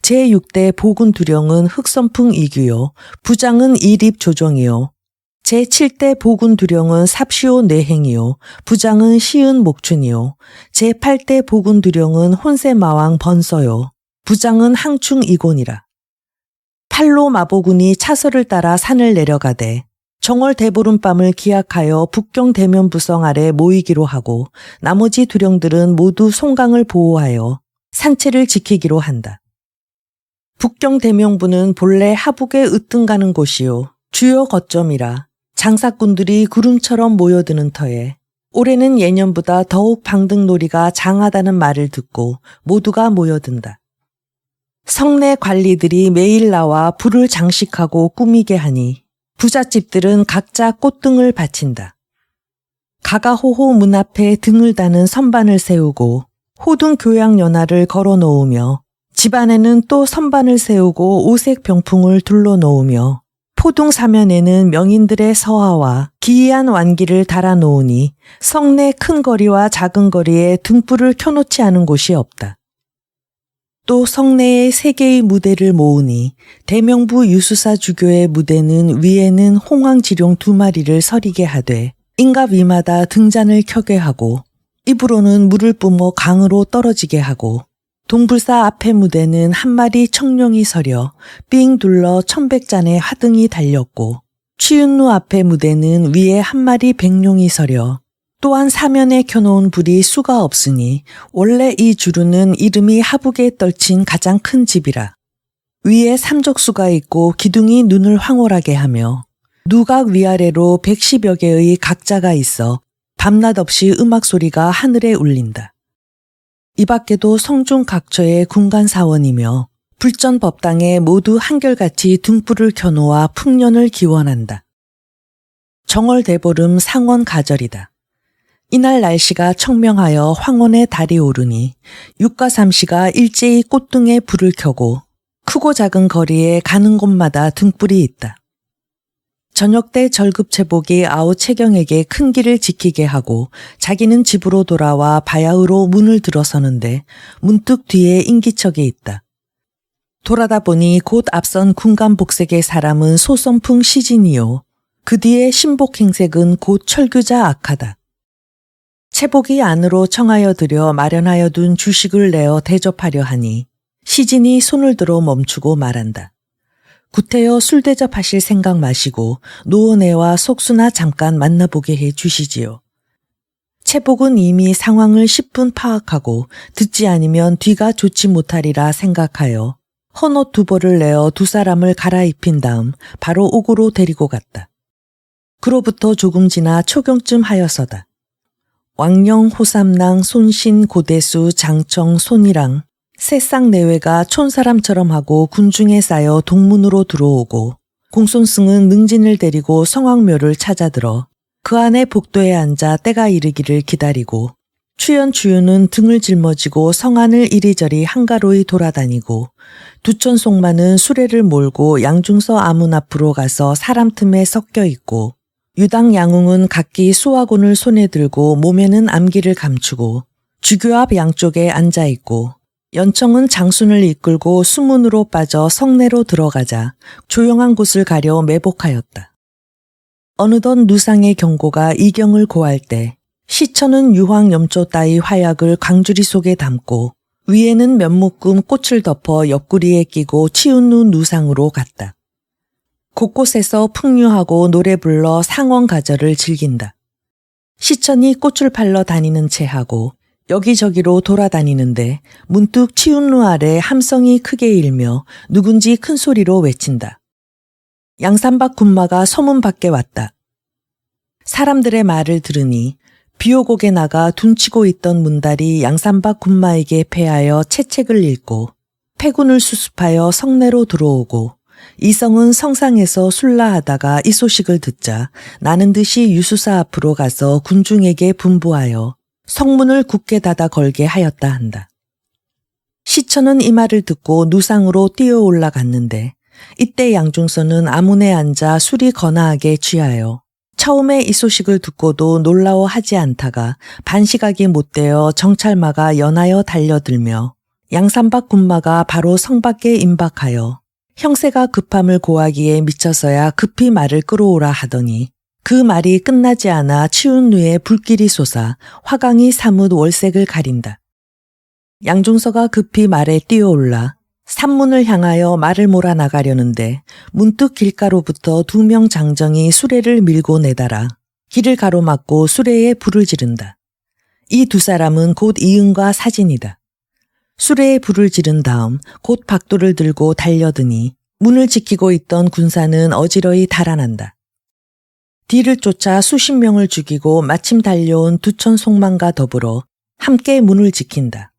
제6대 보군두령은 흑선풍 이규요 부장은 이립 조정이요 제7대 보군두령은 삽시오 내행이요 부장은 시은 목춘이요 제8대 보군두령은 혼세마왕 번서요 부장은 항충 이곤이라. 팔로 마보군이 차서를 따라 산을 내려가되 정월 대보름밤을 기약하여 북경 대면 부성 아래 모이기로 하고 나머지 두령들은 모두 송강을 보호하여 산채를 지키기로 한다. 북경 대명부는 본래 하북에 으뜸가는 곳이요 주요 거점이라 장사꾼들이 구름처럼 모여드는 터에 올해는 예년보다 더욱 방등놀이가 장하다는 말을 듣고 모두가 모여든다. 성내 관리들이 매일 나와 불을 장식하고 꾸미게 하니 부잣집들은 각자 꽃등을 바친다. 가가호호 문 앞에 등을 다는 선반을 세우고 호등 교양 연화를 걸어 놓으며 집안에는 또 선반을 세우고 오색 병풍을 둘러 놓으며 포둥 사면에는 명인들의 서화와 기이한 완기를 달아 놓으니 성내 큰 거리와 작은 거리에 등불을 켜놓지 않은 곳이 없다. 또 성내에 3개의 무대를 모으니 대명부 유수사 주교의 무대는 위에는 홍황지룡 2마리를 서리게 하되 인갑 위마다 등잔을 켜게 하고 입으로는 물을 뿜어 강으로 떨어지게 하고 동불사 앞에 무대는 1마리 청룡이 서려 삥 둘러 1100잔의 화등이 달렸고 취윤루 앞에 무대는 위에 1마리 백룡이 서려 또한 사면에 켜놓은 불이 수가 없으니 원래 이 주루는 이름이 하북에 떨친 가장 큰 집이라. 위에 삼적수가 있고 기둥이 눈을 황홀하게 하며 누각 위아래로 110여 개의 각자가 있어 밤낮 없이 음악 소리가 하늘에 울린다. 이 밖에도 성중 각처의 군관사원이며 불전법당에 모두 한결같이 등불을 켜놓아 풍년을 기원한다. 정월 대보름 상원 가절이다. 이날 날씨가 청명하여 황혼의 달이 오르니 육가삼시가 일제히 꽃등에 불을 켜고 크고 작은 거리에 가는 곳마다 등불이 있다. 저녁 때 절급체복이 아우 채경에게 큰 길을 지키게 하고 자기는 집으로 돌아와 바야흐로 문을 들어서는데 문득 뒤에 인기척이 있다. 돌아다 보니 곧 앞선 군간복색의 사람은 소선풍 시진이요. 그 뒤에 신복행색은 곧 철규자 악하다. 채복이 안으로 청하여 들여 마련하여 둔 주식을 내어 대접하려 하니 시진이 손을 들어 멈추고 말한다. 구태여 술 대접하실 생각 마시고 노원애와 속수나 잠깐 만나보게 해 주시지요. 채복은 이미 상황을 10분 파악하고 듣지 않으면 뒤가 좋지 못하리라 생각하여 헌옷 2벌을 내어 2사람을 갈아입힌 다음 바로 옥으로 데리고 갔다. 그로부터 조금 지나 초경쯤 하여서다. 왕령, 호삼랑, 손신, 고대수, 장청, 손이랑 새싹 내외가 촌사람처럼 하고 군중에 쌓여 동문으로 들어오고 공손승은 능진을 데리고 성황묘를 찾아들어 그 안에 복도에 앉아 때가 이르기를 기다리고 추연추유는 등을 짊어지고 성안을 이리저리 한가로이 돌아다니고 두천송마는 수레를 몰고 양중서 아문 앞으로 가서 사람 틈에 섞여 있고 유당 양웅은 각기 수화곤을 손에 들고 몸에는 암기를 감추고 주교 앞 양쪽에 앉아 있고 연청은 장순을 이끌고 수문으로 빠져 성내로 들어가자 조용한 곳을 가려 매복하였다. 어느덧 누상의 경고가 이경을 고할 때 시천은 유황 염조 따위 화약을 광주리 속에 담고 위에는 면묶음 꽃을 덮어 옆구리에 끼고 치운루 누상으로 갔다. 곳곳에서 풍류하고 노래 불러 상원가절을 즐긴다. 시천이 꽃을 팔러 다니는 채 하고 여기저기로 돌아다니는데 문득 치운루 아래 함성이 크게 일며 누군지 큰 소리로 외친다. 양산박 군마가 서문 밖에 왔다. 사람들의 말을 들으니 비오곡에 나가 둔치고 있던 문달이 양산박 군마에게 패하여 채책을 읽고 패군을 수습하여 성내로 들어오고 이성은 성상에서 술라하다가 이 소식을 듣자 나는 듯이 유수사 앞으로 가서 군중에게 분부하여 성문을 굳게 닫아 걸게 하였다 한다. 시천은 이 말을 듣고 누상으로 뛰어 올라갔는데 이때 양중서는 아문에 앉아 술이 거나하게 취하여 처음에 이 소식을 듣고도 놀라워하지 않다가 반시각이 못되어 정찰마가 연하여 달려들며 양산박 군마가 바로 성 밖에 임박하여 형세가 급함을 고하기에 미쳐서야 급히 말을 끌어오라 하더니 그 말이 끝나지 않아 치운 누에 불길이 솟아 화강이 사뭇 월색을 가린다. 양중서가 급히 말에 뛰어올라 산문을 향하여 말을 몰아나가려는데 문득 길가로부터 2명 장정이 수레를 밀고 내달아 길을 가로막고 수레에 불을 지른다. 이 2사람은 곧 이응과 사진이다. 수레에 불을 지른 다음 곧 박도를 들고 달려드니 문을 지키고 있던 군사는 어지러이 달아난다. 뒤를 쫓아 수십 명을 죽이고 마침 달려온 2천 송만과 더불어 함께 문을 지킨다.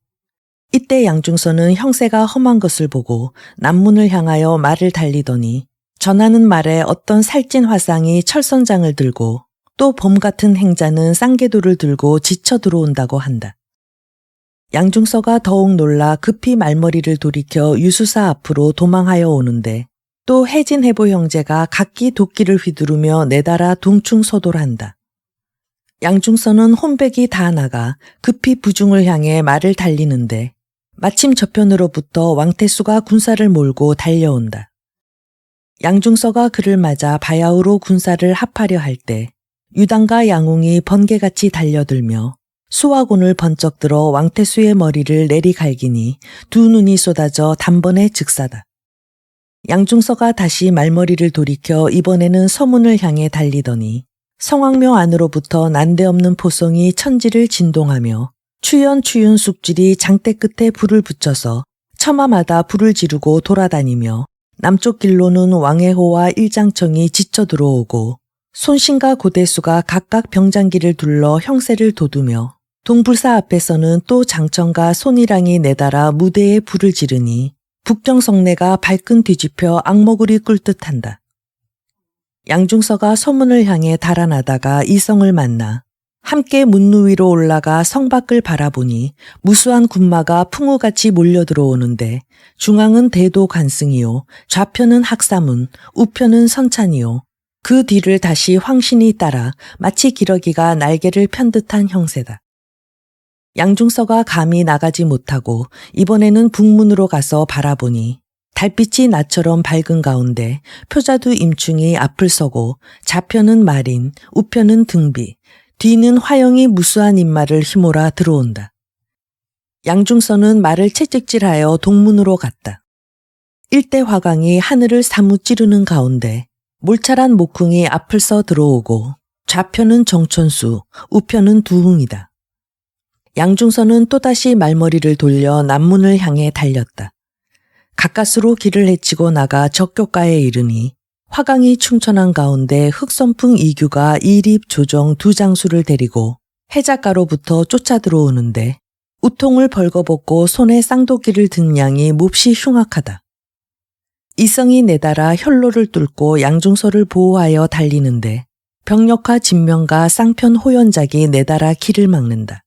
이때 양중서는 형세가 험한 것을 보고 남문을 향하여 말을 달리더니 전하는 말에 어떤 살찐 화상이 철선장을 들고 또 봄 같은 행자는 쌍개도를 들고 지쳐 들어온다고 한다. 양중서가 더욱 놀라 급히 말머리를 돌이켜 유수사 앞으로 도망하여 오는데 또 해진해보 형제가 각기 도끼를 휘두르며 내달아 동충서돌한다. 양중서는 혼백이 다 나가 급히 부중을 향해 말을 달리는데 마침 저편으로부터 왕태수가 군사를 몰고 달려온다. 양중서가 그를 맞아 바야흐로 군사를 합하려 할 때 유당과 양웅이 번개같이 달려들며 수화곤을 번쩍 들어 왕태수의 머리를 내리갈기니 2눈이 쏟아져 단번에 즉사다. 양중서가 다시 말머리를 돌이켜 이번에는 서문을 향해 달리더니 성왕묘 안으로부터 난데없는 포성이 천지를 진동하며 추연 쑥질이 장대 끝에 불을 붙여서 처마마다 불을 지르고 돌아다니며 남쪽 길로는 왕해호와 일장청이 지쳐 들어오고 손신과 고대수가 각각 병장기를 둘러 형세를 돋우며 동불사 앞에서는 또 장청과 손이랑이 내달아 무대에 불을 지르니 북경성내가 발끈 뒤집혀 악모굴이 꿀듯한다. 양중서가 서문을 향해 달아나다가 이성을 만나 함께 문루 위로 올라가 성 밖을 바라보니 무수한 군마가 풍우같이 몰려 들어오는데 중앙은 대도 관승이요 좌편은 학사문, 우편은 선찬이요 그 뒤를 다시 황신이 따라 마치 기러기가 날개를 편 듯한 형세다. 양중서가 감히 나가지 못하고 이번에는 북문으로 가서 바라보니 달빛이 나처럼 밝은 가운데 표자두 임충이 앞을 서고 좌편은 말인, 우편은 등비, 뒤는 화영이 무수한 인마를 휘몰아 들어온다. 양중서는 말을 채찍질하여 동문으로 갔다. 일대 화강이 하늘을 사뭇 찌르는 가운데 몰찰한 목궁이 앞을 서 들어오고 좌편은 정천수, 우편은 두흥이다. 양중서는 또다시 말머리를 돌려 남문을 향해 달렸다. 가까스로 길을 헤치고 나가 적교가에 이르니 화강이 충천한 가운데 흑선풍 이규가 이립 조정 2장수를 데리고 해작가로부터 쫓아 들어오는데 우통을 벌거벗고 손에 쌍도끼를 든 양이 몹시 흉악하다. 이성이 내달아 혈로를 뚫고 양중서를 보호하여 달리는데 병력화 진명과 쌍편 호연작이 내달아 길을 막는다.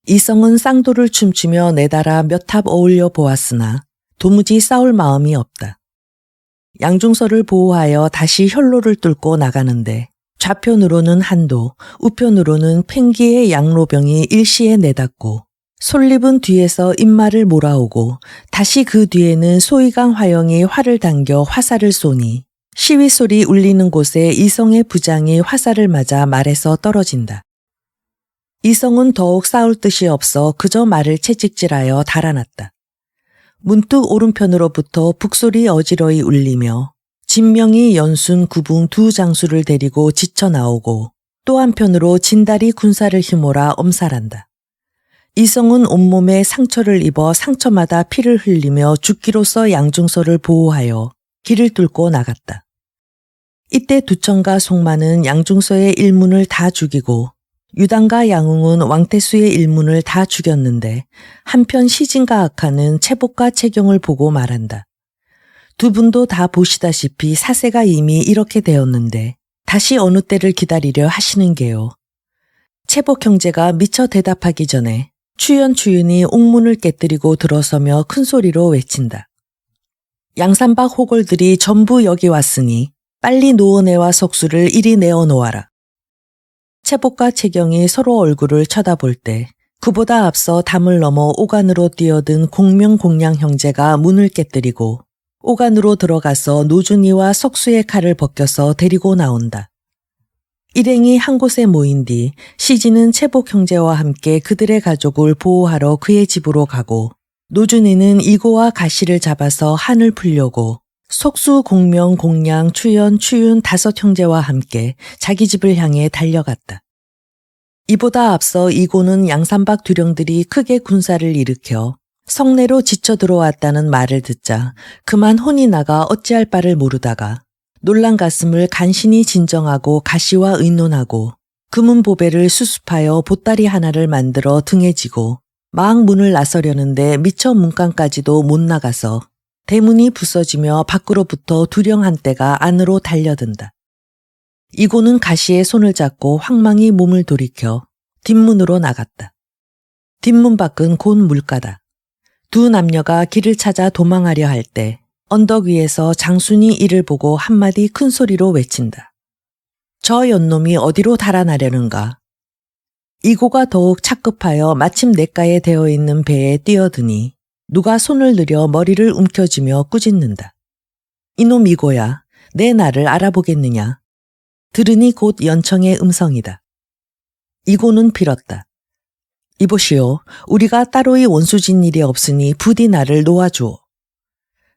이성은 쌍도를 춤추며 내달아 몇 탑 어울려 보았으나 도무지 싸울 마음이 없다. 양중서를 보호하여 다시 혈로를 뚫고 나가는데 좌편으로는 한도, 우편으로는 팽기의 양로병이 일시에 내닫고 솔립은 뒤에서 인마를 몰아오고 다시 그 뒤에는 소이강 화영이 활을 당겨 화살을 쏘니 시위소리 울리는 곳에 이성의 부장이 화살을 맞아 말에서 떨어진다. 이성은 더욱 싸울 뜻이 없어 그저 말을 채찍질하여 달아났다. 문득 오른편으로부터 북소리 어지러이 울리며 진명이 연순 구붕 2장수를 데리고 지쳐 나오고 또 한편으로 진달이 군사를 휘몰아 엄살한다. 이성은 온몸에 상처를 입어 상처마다 피를 흘리며 죽기로써 양중서를 보호하여 길을 뚫고 나갔다. 이때 두천과 송마는 양중서의 일문을 다 죽이고 유당과 양웅은 왕태수의 일문을 다 죽였는데 한편 시진과 악하는 채복과 채경을 보고 말한다. 2분도 다 보시다시피 사세가 이미 이렇게 되었는데 다시 어느 때를 기다리려 하시는 게요. 채복 형제가 미처 대답하기 전에 추연추윤이 옥문을 깨뜨리고 들어서며 큰 소리로 외친다. 양산박 호걸들이 전부 여기 왔으니 빨리 노은애와 석수를 이리 내어놓아라. 채복과 채경이 서로 얼굴을 쳐다볼 때 그보다 앞서 담을 넘어 오간으로 뛰어든 공명공양 형제가 문을 깨뜨리고 오간으로 들어가서 노준이와 석수의 칼을 벗겨서 데리고 나온다. 일행이 한 곳에 모인 뒤 시진은 채복 형제와 함께 그들의 가족을 보호하러 그의 집으로 가고 노준이는 이고와 가시를 잡아서 한을 풀려고 석수, 공명, 공양, 추연, 추윤 5 형제와 함께 자기 집을 향해 달려갔다. 이보다 앞서 이고는 양산박 두령들이 크게 군사를 일으켜 성내로 지쳐 들어왔다는 말을 듣자 그만 혼이 나가 어찌할 바를 모르다가 놀란 가슴을 간신히 진정하고 가시와 의논하고 금은 보배를 수습하여 보따리 하나를 만들어 등에 지고 막 문을 나서려는데 미처 문간까지도 못 나가서 대문이 부서지며 밖으로부터 두령 한 떼가 안으로 달려든다. 이고는 가시의 손을 잡고 황망히 몸을 돌이켜 뒷문으로 나갔다. 뒷문 밖은 곧 물가다. 두 남녀가 길을 찾아 도망하려 할 때 언덕 위에서 장순이 이를 보고 한마디 큰 소리로 외친다. 저 연놈이 어디로 달아나려는가? 이고가 더욱 착급하여 마침 냇가에 되어 있는 배에 뛰어드니 누가 손을 들여 머리를 움켜쥐며 꾸짖는다. 이놈 이고야, 내 나를 알아보겠느냐? 들으니 곧 연청의 음성이다. 이고는 빌었다. 이보시오, 우리가 따로이 원수진 일이 없으니 부디 나를 놓아주오.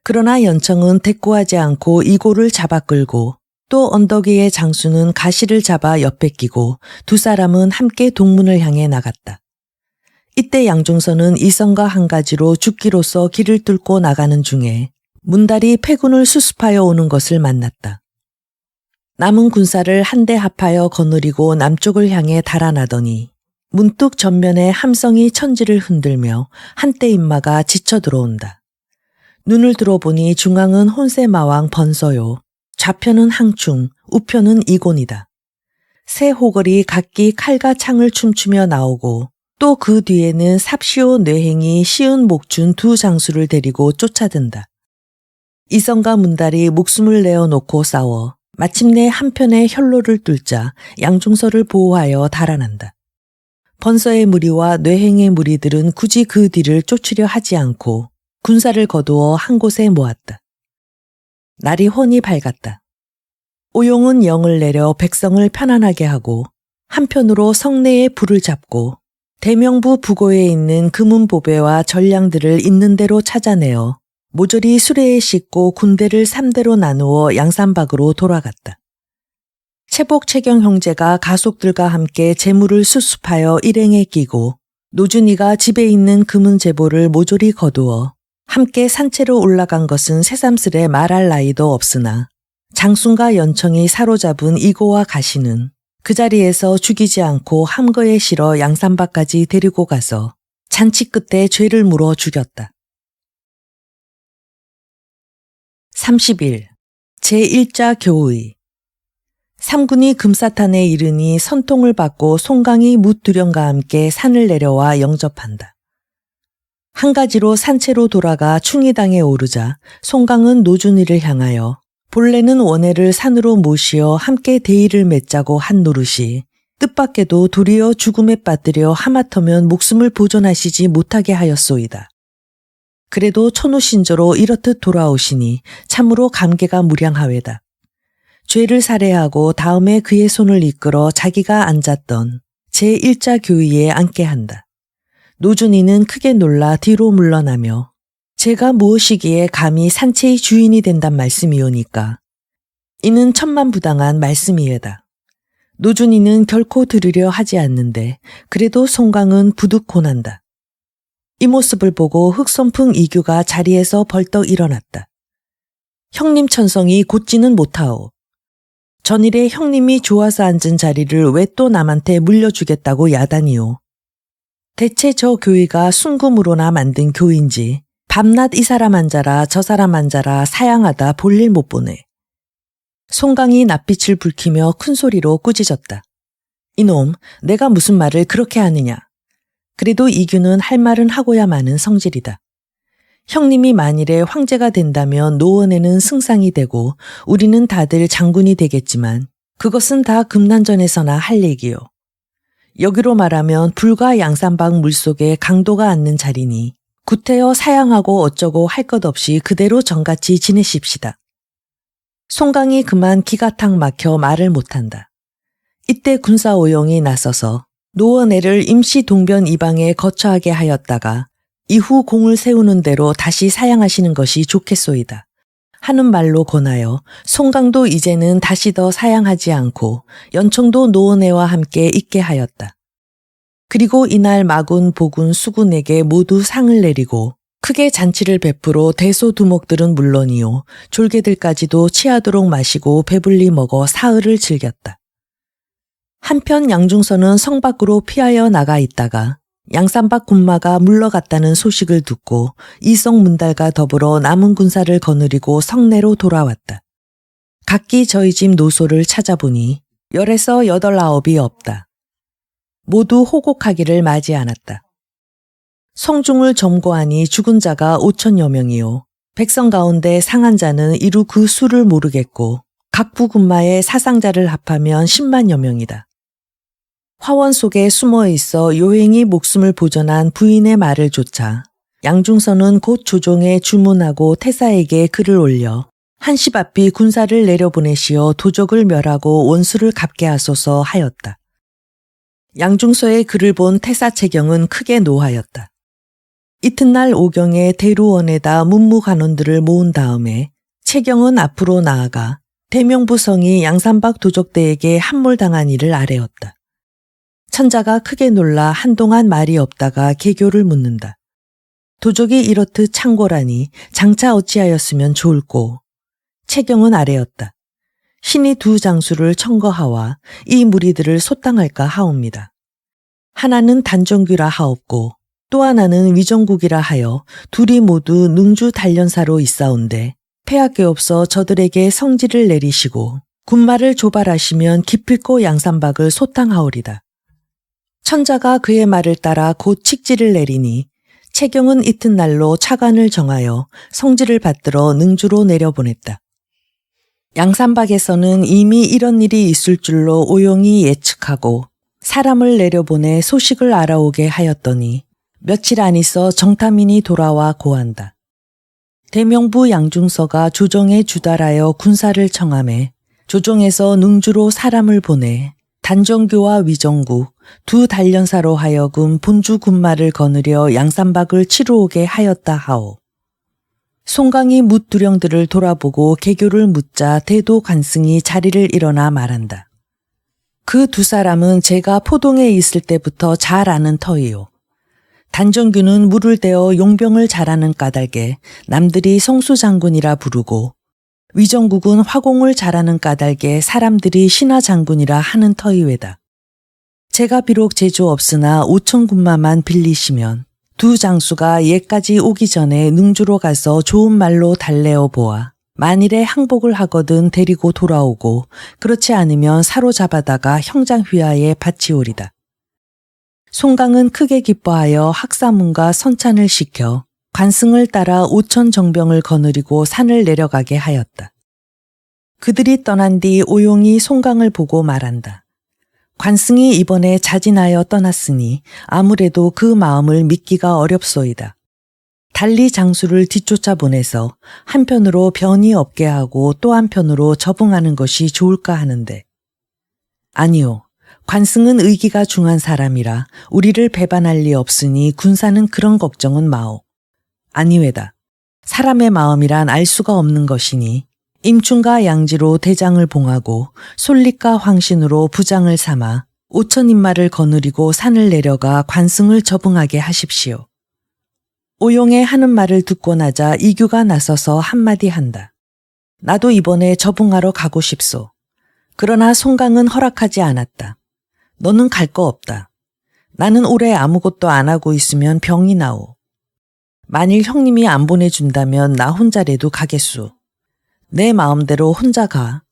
그러나 연청은 대꾸하지 않고 이고를 잡아 끌고 또 언덕 위의 장수는 가시를 잡아 옆에 끼고 두 사람은 함께 동문을 향해 나갔다. 이때 양중선은 이성과 한 가지로 죽기로서 길을 뚫고 나가는 중에 문달이 패군을 수습하여 오는 것을 만났다. 남은 군사를 한데 합하여 거느리고 남쪽을 향해 달아나더니 문득 전면에 함성이 천지를 흔들며 한때 인마가 지쳐 들어온다. 눈을 들어보니 중앙은 혼세마왕 번서요. 좌편은 항충, 우편은 이곤이다. 새 호걸이 각기 칼과 창을 춤추며 나오고 또 그 뒤에는 삽시오 뇌행이 시은 목준 2 장수를 데리고 쫓아든다. 이성과 문달이 목숨을 내어놓고 싸워 마침내 한편의 혈로를 뚫자 양중서를 보호하여 달아난다. 번서의 무리와 뇌행의 무리들은 굳이 그 뒤를 쫓으려 하지 않고 군사를 거두어 한 곳에 모았다. 날이 훤히 밝았다. 오용은 영을 내려 백성을 편안하게 하고 한편으로 성내에 불을 잡고 대명부 부고에 있는 금은 보배와 전량들을 있는 대로 찾아내어 모조리 수레에 싣고 군대를 3대로 나누어 양산박으로 돌아갔다. 채복 채경 형제가 가속들과 함께 재물을 수습하여 일행에 끼고 노준이가 집에 있는 금은 제보를 모조리 거두어 함께 산채로 올라간 것은 새삼스레 말할 나이도 없으나 장순과 연청이 사로잡은 이고와 가시는 그 자리에서 죽이지 않고 함거에 실어 양산박까지 데리고 가서 잔치 끝에 죄를 물어 죽였다. 30일 제1자 교의 3군이 금사탄에 이르니 선통을 받고 송강이 묻두령과 함께 산을 내려와 영접한다. 한 가지로 산채로 돌아가 충의당에 오르자 송강은 노준이를 향하여 본래는 원해를 산으로 모시어 함께 대의를 맺자고 한 노릇이 뜻밖에도 도리어 죽음에 빠뜨려 하마터면 목숨을 보존하시지 못하게 하였소이다. 그래도 천우신조로 이렇듯 돌아오시니 참으로 감개가 무량하외다. 죄를 살해하고 다음에 그의 손을 이끌어 자기가 앉았던 제1자 교의에 앉게 한다. 노준이는 크게 놀라 뒤로 물러나며 제가 무엇이기에 감히 산채의 주인이 된단 말씀이오니까 이는 천만부당한 말씀이외다. 노준이는 결코 들으려 하지 않는데 그래도 송강은 부득 고난다. 이 모습을 보고 흑선풍 이규가 자리에서 벌떡 일어났다. 형님 천성이 곧지는 못하오. 전일에 형님이 좋아서 앉은 자리를 왜 또 남한테 물려주겠다고 야단이오. 대체 저 교의가 순금으로나 만든 교인지 밤낮 이 사람 앉아라 저 사람 앉아라 사양하다 볼일 못 보네. 송강이 낯빛을 붉히며 큰 소리로 꾸짖었다. 이놈, 내가 무슨 말을 그렇게 하느냐. 그래도 이규는 할 말은 하고야 마는 성질이다. 형님이 만일에 황제가 된다면 노원에는 승상이 되고 우리는 다들 장군이 되겠지만 그것은 다 금난전에서나 할 얘기요. 여기로 말하면 불과 양산박 물속에 강도가 앉는 자리니 구태여 사양하고 어쩌고 할 것 없이 그대로 정같이 지내십시다. 송강이 그만 기가 탁 막혀 말을 못한다. 이때 군사오용이 나서서 노원애를 임시 동변 이방에 거처하게 하였다가 이후 공을 세우는 대로 다시 사양하시는 것이 좋겠소이다. 하는 말로 권하여 송강도 이제는 다시 더 사양하지 않고 연총도 노원애와 함께 있게 하였다. 그리고 이날 마군, 보군, 수군에게 모두 상을 내리고 크게 잔치를 베풀어 대소두목들은 물론이요 졸개들까지도 취하도록 마시고 배불리 먹어 사흘을 즐겼다. 한편 양중서는 성 밖으로 피하여 나가 있다가 양산박 군마가 물러갔다는 소식을 듣고 이성 문달과 더불어 남은 군사를 거느리고 성내로 돌아왔다. 각기 저희 집 노소를 찾아보니 10에서 8, 9이 없다. 모두 호곡하기를 맞이 않았다. 성중을 점거하니 죽은 자가 5천여 명이요. 백성 가운데 상한 자는 이루 그 수를 모르겠고 각부 군마의 사상자를 합하면 10만여 명이다. 화원 속에 숨어 있어 요행이 목숨을 보전한 부인의 말을 좇아 양중서는 곧 조종에 주문하고 태사에게 글을 올려 한시 앞이 군사를 내려보내시어 도적을 멸하고 원수를 갚게 하소서 하였다. 양중서의 글을 본 태사채경은 크게 노하였다. 이튿날 오경에 대루원에다 문무관원들을 모은 다음에 채경은 앞으로 나아가 대명부성이 양산박 도적대에게 함몰당한 일을 아뢰었다. 천자가 크게 놀라 한동안 말이 없다가 개교를 묻는다. 도적이 이렇듯 창궐하니 장차 어찌하였으면 좋을꼬. 채경은 아뢰었다. 신이 두 장수를 청거하와 이 무리들을 소탕할까 하옵니다. 하나는 단정귀라 하옵고 또 하나는 위정국이라 하여 둘이 모두 능주 단련사로 있사온데 패할 게 없어 저들에게 성지를 내리시고 군마를 조발하시면 기필코 양산박을 소탕하오리다. 천자가 그의 말을 따라 곧 칙지를 내리니 채경은 이튿날로 차관을 정하여 성지를 받들어 능주로 내려보냈다. 양산박에서는 이미 이런 일이 있을 줄로 오용이 예측하고 사람을 내려보내 소식을 알아오게 하였더니 며칠 안 있어 정탐인이 돌아와 고한다. 대명부 양중서가 조정에 주달하여 군사를 청함해 조정에서 능주로 사람을 보내 단정교와 위정국 두 단련사로 하여금 본주 군마를 거느려 양산박을 치러 오게 하였다 하오. 송강이 묻두령들을 돌아보고 개교를 묻자 대도 관승이 자리를 일어나 말한다. 그 두 사람은 제가 포동에 있을 때부터 잘 아는 터이요. 단정규는 물을 대어 용병을 잘하는 까닭에 남들이 성수장군이라 부르고 위정국은 화공을 잘하는 까닭에 사람들이 신하장군이라 하는 터이외다. 제가 비록 재주 없으나 5,000군마만 빌리시면 두 장수가 예까지 오기 전에 능주로 가서 좋은 말로 달래어 보아 만일에 항복을 하거든 데리고 돌아오고 그렇지 않으면 사로잡아다가 형장휘하에 바치오리다. 송강은 크게 기뻐하여 학사문과 선찬을 시켜 관승을 따라 5,000정병을 거느리고 산을 내려가게 하였다. 그들이 떠난 뒤 오용이 송강을 보고 말한다. 관승이 이번에 자진하여 떠났으니 아무래도 그 마음을 믿기가 어렵소이다. 달리 장수를 뒤쫓아 보내서 한편으로 변이 없게 하고 또 한편으로 적응하는 것이 좋을까 하는데 아니요. 관승은 의기가 중한 사람이라 우리를 배반할 리 없으니 군사는 그런 걱정은 마오. 아니외다. 사람의 마음이란 알 수가 없는 것이니 임충과 양지로 대장을 봉하고 솔릭과 황신으로 부장을 삼아 5,000인마를 거느리고 산을 내려가 관승을 접응하게 하십시오. 오용의 하는 말을 듣고 나자 이규가 나서서 한마디 한다. 나도 이번에 접응하러 가고 싶소. 그러나 송강은 허락하지 않았다. 너는 갈 거 없다. 나는 올해 아무것도 안 하고 있으면 병이 나오. 만일 형님이 안 보내준다면 나 혼자라도 가겠소. 내 마음대로 혼자 가.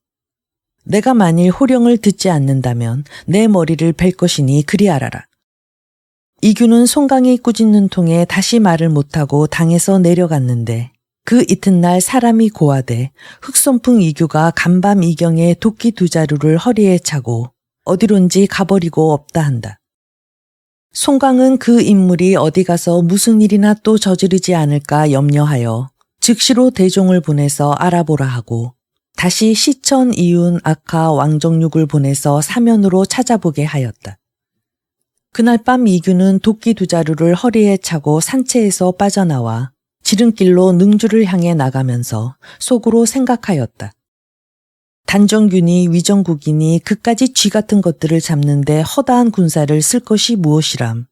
내가 만일 호령을 듣지 않는다면 내 머리를 벨 것이니 그리 알아라. 이규는 송강이 꾸짖는 통에 다시 말을 못하고 당에서 내려갔는데 그 이튿날 사람이 고하되 흑손풍 이규가 간밤 이경에 도끼 2자루를 허리에 차고 어디론지 가버리고 없다 한다. 송강은 그 인물이 어디 가서 무슨 일이나 또 저지르지 않을까 염려하여 즉시로 대종을 보내서 알아보라 하고 다시 시천, 이윤, 악하, 왕정육을 보내서 사면으로 찾아보게 하였다. 그날 밤 이규는 도끼 2자루를 허리에 차고 산채에서 빠져나와 지름길로 능주를 향해 나가면서 속으로 생각하였다. 단정균이 위정국이니 그까지 쥐 같은 것들을 잡는데 허다한 군사를 쓸 것이 무엇이람.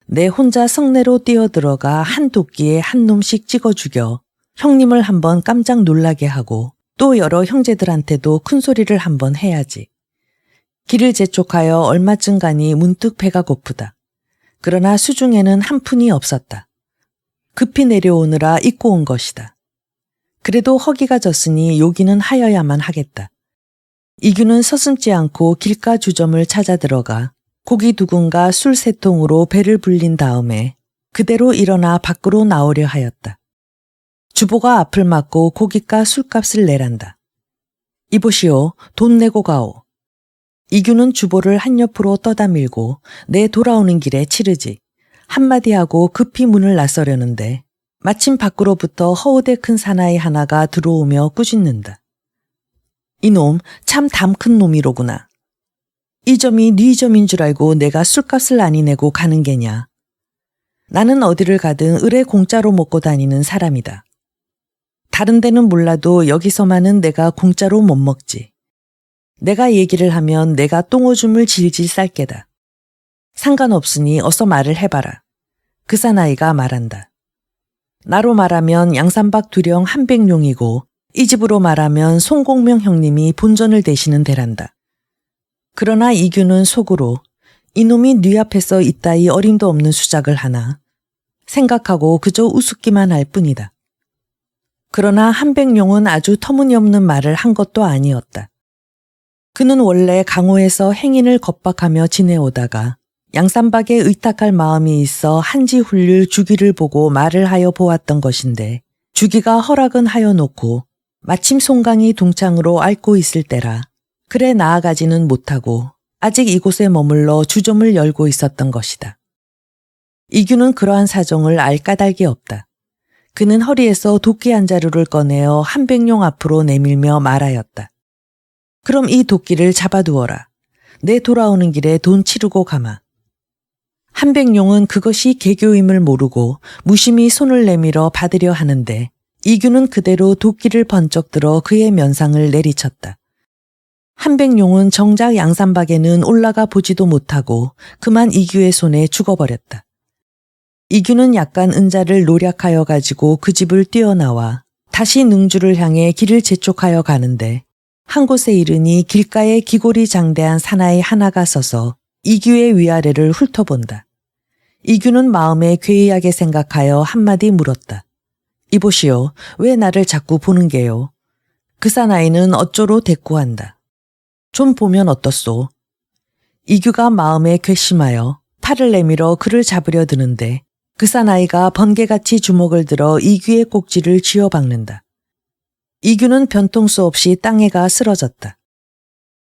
내 혼자 성내로 뛰어들어가 한 도끼에 한 놈씩 찍어 죽여 형님을 한번 깜짝 놀라게 하고 또 여러 형제들한테도 큰 소리를 한번 해야지. 길을 재촉하여 얼마쯤 가니 문득 배가 고프다. 그러나 수중에는 한 푼이 없었다. 급히 내려오느라 입고 온 것이다. 그래도 허기가 졌으니 요기는 하여야만 하겠다. 이규는 서슴지 않고 길가 주점을 찾아 들어가 고기 2군과 술 3통으로 배를 불린 다음에 그대로 일어나 밖으로 나오려 하였다. 주보가 앞을 막고 고깃과 술값을 내란다. 이보시오, 돈 내고 가오. 이규는 주보를 한 옆으로 떠다 밀고 내 돌아오는 길에 치르지. 한마디 하고 급히 문을 나서려는데 마침 밖으로부터 허우대 큰 사나이 하나가 들어오며 꾸짖는다. 이놈 참 담 큰 놈이로구나. 이 점이 네 점인 줄 알고 내가 술값을 아니 내고 가는 게냐. 나는 어디를 가든 을에 공짜로 먹고 다니는 사람이다. 다른 데는 몰라도 여기서만은 내가 공짜로 못 먹지. 내가 얘기를 하면 내가 똥오줌을 질질 쌀 게다. 상관없으니 어서 말을 해봐라. 그 사나이가 말한다. 나로 말하면 양산박 두령 한백룡이고 이 집으로 말하면 송공명 형님이 본전을 대시는 데란다. 그러나 이규는 속으로 이놈이 네 앞에서 이따위 어림도 없는 수작을 하나 생각하고 그저 우습기만 할 뿐이다. 그러나 한백룡은 아주 터무니없는 말을 한 것도 아니었다. 그는 원래 강호에서 행인을 겁박하며 지내오다가 양산박에 의탁할 마음이 있어 한지훈률 주기를 보고 말을 하여 보았던 것인데 주기가 허락은 하여 놓고 마침 송강이 동창으로 앓고 있을 때라 그래 나아가지는 못하고 아직 이곳에 머물러 주점을 열고 있었던 것이다. 이규는 그러한 사정을 알 까닭이 없다. 그는 허리에서 도끼 1자루를 꺼내어 한백룡 앞으로 내밀며 말하였다. 그럼 이 도끼를 잡아두어라. 내 돌아오는 길에 돈 치르고 가마. 한백룡은 그것이 개교임을 모르고 무심히 손을 내밀어 받으려 하는데 이규는 그대로 도끼를 번쩍 들어 그의 면상을 내리쳤다. 한백룡은 정작 양산박에는 올라가 보지도 못하고 그만 이규의 손에 죽어버렸다. 이규는 약간 은자를 노략하여 가지고 그 집을 뛰어나와 다시 능주를 향해 길을 재촉하여 가는데 한 곳에 이르니 길가에 기골이 장대한 사나이 하나가 서서 이규의 위아래를 훑어본다. 이규는 마음에 괴이하게 생각하여 한마디 물었다. 이보시오, 왜 나를 자꾸 보는 게요? 그 사나이는 어쩌로 대꾸한다. 좀 보면 어떻소? 이규가 마음에 괘씸하여 팔을 내밀어 그를 잡으려 드는데 그 사나이가 번개같이 주먹을 들어 이규의 꼭지를 쥐어박는다. 이규는 변통수 없이 땅에가 쓰러졌다.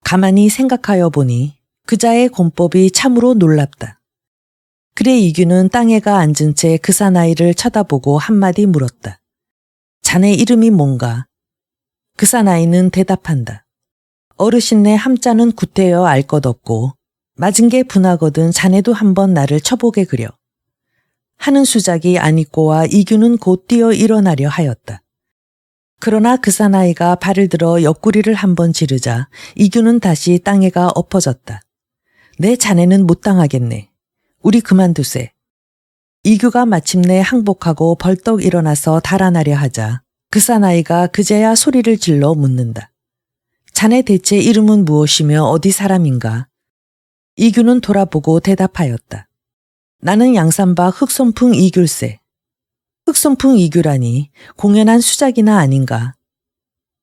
가만히 생각하여 보니 그자의 권법이 참으로 놀랍다. 그래 이규는 땅에가 앉은 채 그 사나이를 쳐다보고 한마디 물었다. 자네 이름이 뭔가? 그 사나이는 대답한다. 어르신네 함자는 구태여 알 것 없고 맞은 게 분하거든 자네도 한번 나를 쳐보게 그려. 하는 수작이 안익고와 이규는 곧 뛰어 일어나려 하였다. 그러나 그 사나이가 발을 들어 옆구리를 한번 지르자 이규는 다시 땅에가 엎어졌다. 내 자네는 못 당하겠네. 우리 그만두세. 이규가 마침내 항복하고 벌떡 일어나서 달아나려 하자 그 사나이가 그제야 소리를 질러 묻는다. 자네 대체 이름은 무엇이며 어디 사람인가? 이규는 돌아보고 대답하였다. 나는 양산박 흑손풍 이귤세. 흑손풍 이규라니 공연한 수작이나 아닌가.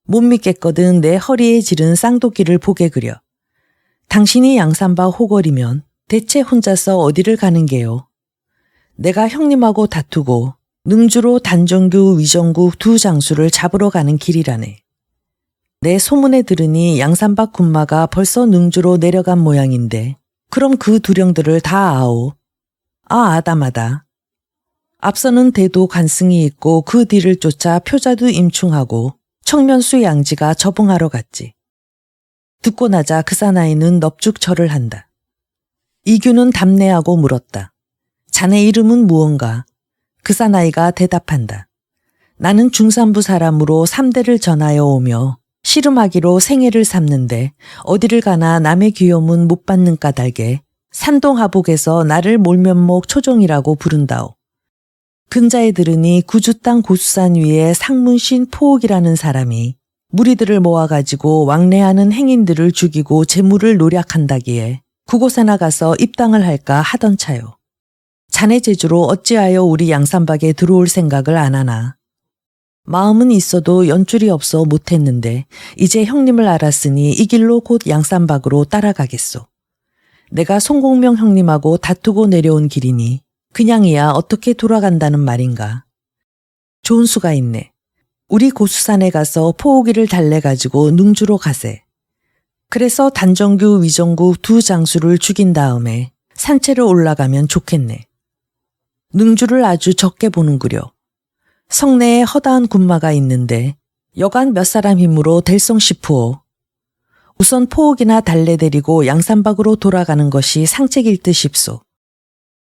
못 믿겠거든 내 허리에 지른 쌍도끼를 보게 그려. 당신이 양산박 호걸이면 대체 혼자서 어디를 가는 게요? 내가 형님하고 다투고 능주로 단정규, 위정국 두 장수를 잡으러 가는 길이라네. 내 소문에 들으니 양산박 군마가 벌써 능주로 내려간 모양인데 그럼 그 두령들을 다 아오. 아다마다. 앞서는 대도 관승이 있고 그 뒤를 쫓아 표자도 임충하고 청면수 양지가 저봉하러 갔지. 듣고 나자 그 사나이는 넙죽 절을 한다. 이규는 답례하고 물었다. 자네 이름은 무언가? 그 사나이가 대답한다. 나는 중산부 사람으로 3대를 전하여 오며 씨름하기로 생애를 삼는데 어디를 가나 남의 귀염은 못 받는 까닭에 산동하복에서 나를 몰면목 초종이라고 부른다오. 근자에 들으니 구주 땅 고수산 위에 상문신 포옥이라는 사람이 무리들을 모아가지고 왕래하는 행인들을 죽이고 재물을 노략한다기에 그곳에나 가서 입당을 할까 하던 차요. 자네 제주로 어찌하여 우리 양산박에 들어올 생각을 안 하나. 마음은 있어도 연줄이 없어 못했는데 이제 형님을 알았으니 이 길로 곧 양산박으로 따라가겠소. 내가 송공명 형님하고 다투고 내려온 길이니 그냥이야 어떻게 돌아간다는 말인가. 좋은 수가 있네. 우리 고수산에 가서 포오기를 달래가지고 능주로 가세. 그래서 단정규, 위정국 두 장수를 죽인 다음에 산채로 올라가면 좋겠네. 능주를 아주 적게 보는구려. 성내에 허다한 군마가 있는데 여간 몇 사람 힘으로 될성 싶으오. 우선 포옥이나 달래 데리고 양산박으로 돌아가는 것이 상책일 듯 싶소.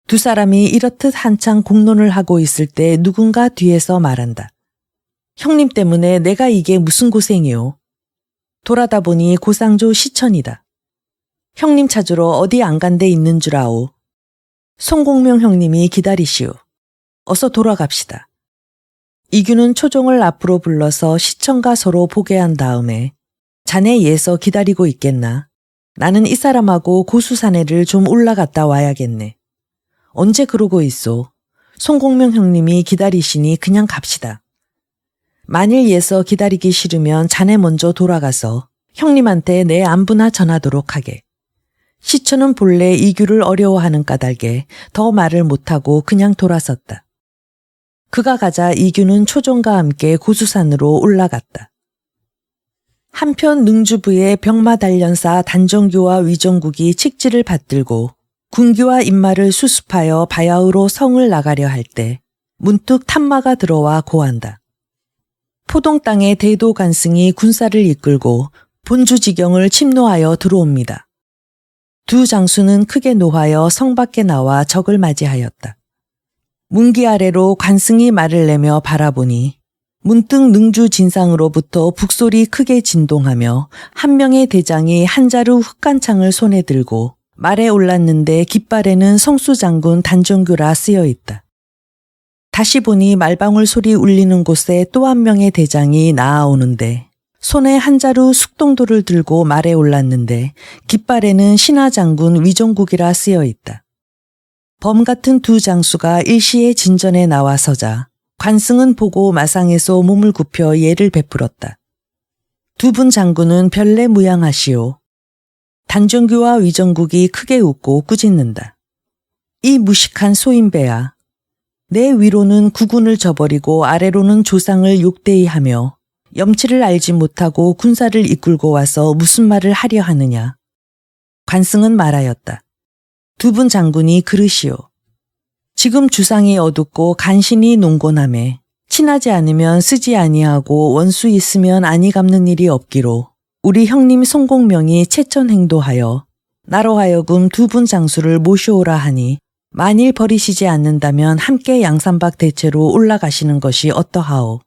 두 사람이 이렇듯 한창 공론을 하고 있을 때 누군가 뒤에서 말한다. 형님 때문에 내가 이게 무슨 고생이오. 돌아다 보니 고상조 시천이다. 형님 찾으러 어디 안 간 데 있는 줄 아오. 송공명 형님이 기다리시오. 어서 돌아갑시다. 이규는 초종을 앞으로 불러서 시천과 서로 보게 한 다음에 자네 예서 기다리고 있겠나? 나는 이 사람하고 고수산에를 좀 올라갔다 와야겠네. 언제 그러고 있소? 송공명 형님이 기다리시니 그냥 갑시다. 만일 예서 기다리기 싫으면 자네 먼저 돌아가서 형님한테 내 안부나 전하도록 하게. 시천은 본래 이규를 어려워하는 까닭에 더 말을 못하고 그냥 돌아섰다. 그가 가자 이규는 초종과 함께 고수산으로 올라갔다. 한편 능주부의 병마단련사 단정규와 위정국이 칙지를 받들고 군기와 인마를 수습하여 바야흐로 성을 나가려 할 때 문득 탐마가 들어와 고한다. 포동 땅의 대도 간승이 군사를 이끌고 본주지경을 침노하여 들어옵니다. 두 장수는 크게 노하여 성 밖에 나와 적을 맞이하였다. 문기 아래로 관승이 말을 내며 바라보니 문득 능주 진상으로부터 북소리 크게 진동하며 한 명의 대장이 한 자루 흑간창을 손에 들고 말에 올랐는데 깃발에는 성수장군 단정규라 쓰여 있다. 다시 보니 말방울 소리 울리는 곳에 또 한 명의 대장이 나아오는데 손에 한 자루 숙동도를 들고 말에 올랐는데 깃발에는 신하장군 위정국이라 쓰여 있다. 범 같은 두 장수가 일시에 진전에 나와서자 관승은 보고 마상에서 몸을 굽혀 예를 베풀었다. 두 분 장군은 별내 무양하시오. 단정규와 위정국이 크게 웃고 꾸짖는다. 이 무식한 소인배야. 내 위로는 국군을 저버리고 아래로는 조상을 욕되이 하며 염치를 알지 못하고 군사를 이끌고 와서 무슨 말을 하려 하느냐. 관승은 말하였다. 두 분 장군이 그르시오. 지금 주상이 어둡고 간신히 농곤하매 친하지 않으면 쓰지 아니하고 원수 있으면 아니 갚는 일이 없기로 우리 형님 송공명이 채천행도하여 나로 하여금 두 분 장수를 모셔오라 하니 만일 버리시지 않는다면 함께 양산박 대체로 올라가시는 것이 어떠하오.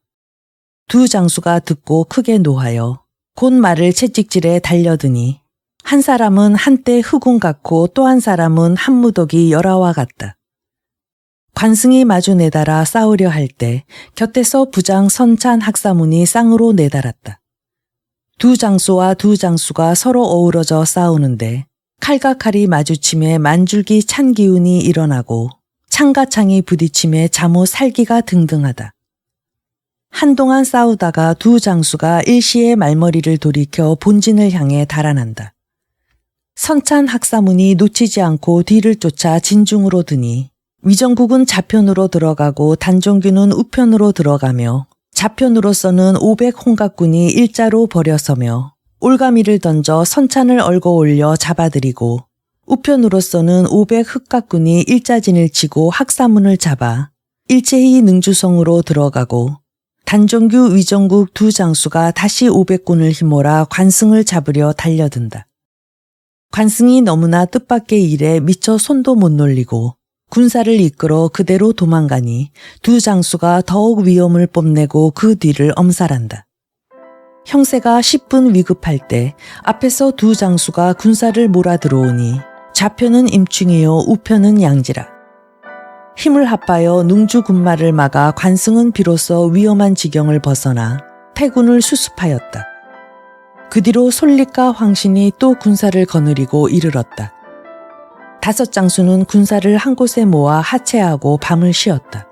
두 장수가 듣고 크게 노하여 곧 말을 채찍질에 달려드니 한 사람은 한때 흑운 같고 또 한 사람은 한무더기 열아와 같다. 관승이 마주 내달아 싸우려 할 때 곁에서 부장 선찬 학사문이 쌍으로 내달았다. 두 장수와 두 장수가 서로 어우러져 싸우는데 칼과 칼이 마주침에 만줄기 찬 기운이 일어나고 창과 창이 부딪힘에 잠옷 살기가 등등하다. 한동안 싸우다가 두 장수가 일시에 말머리를 돌이켜 본진을 향해 달아난다. 선찬 학사문이 놓치지 않고 뒤를 쫓아 진중으로 드니 위정국은 좌편으로 들어가고 단종규는 우편으로 들어가며 좌편으로서는 500 홍각군이 일자로 벌여서며 올가미를 던져 선찬을 얽어 올려 잡아들이고 우편으로서는 500 흑각군이 일자진을 치고 학사문을 잡아 일제히 능주성으로 들어가고 단종규 위정국 두 장수가 다시 500군을 힘몰아 관승을 잡으려 달려든다. 관승이 너무나 뜻밖의 일에 미처 손도 못 놀리고 군사를 이끌어 그대로 도망가니 두 장수가 더욱 위험을 뽐내고 그 뒤를 엄살한다. 형세가 10분 위급할 때 앞에서 두 장수가 군사를 몰아 들어오니 좌편은 임충이요 우편은 양지라. 힘을 합하여 능주 군마를 막아 관승은 비로소 위험한 지경을 벗어나 태군을 수습하였다. 그 뒤로 솔릭과 황신이 또 군사를 거느리고 이르렀다. 5 장수는 군사를 한 곳에 모아 하체하고 밤을 쉬었다.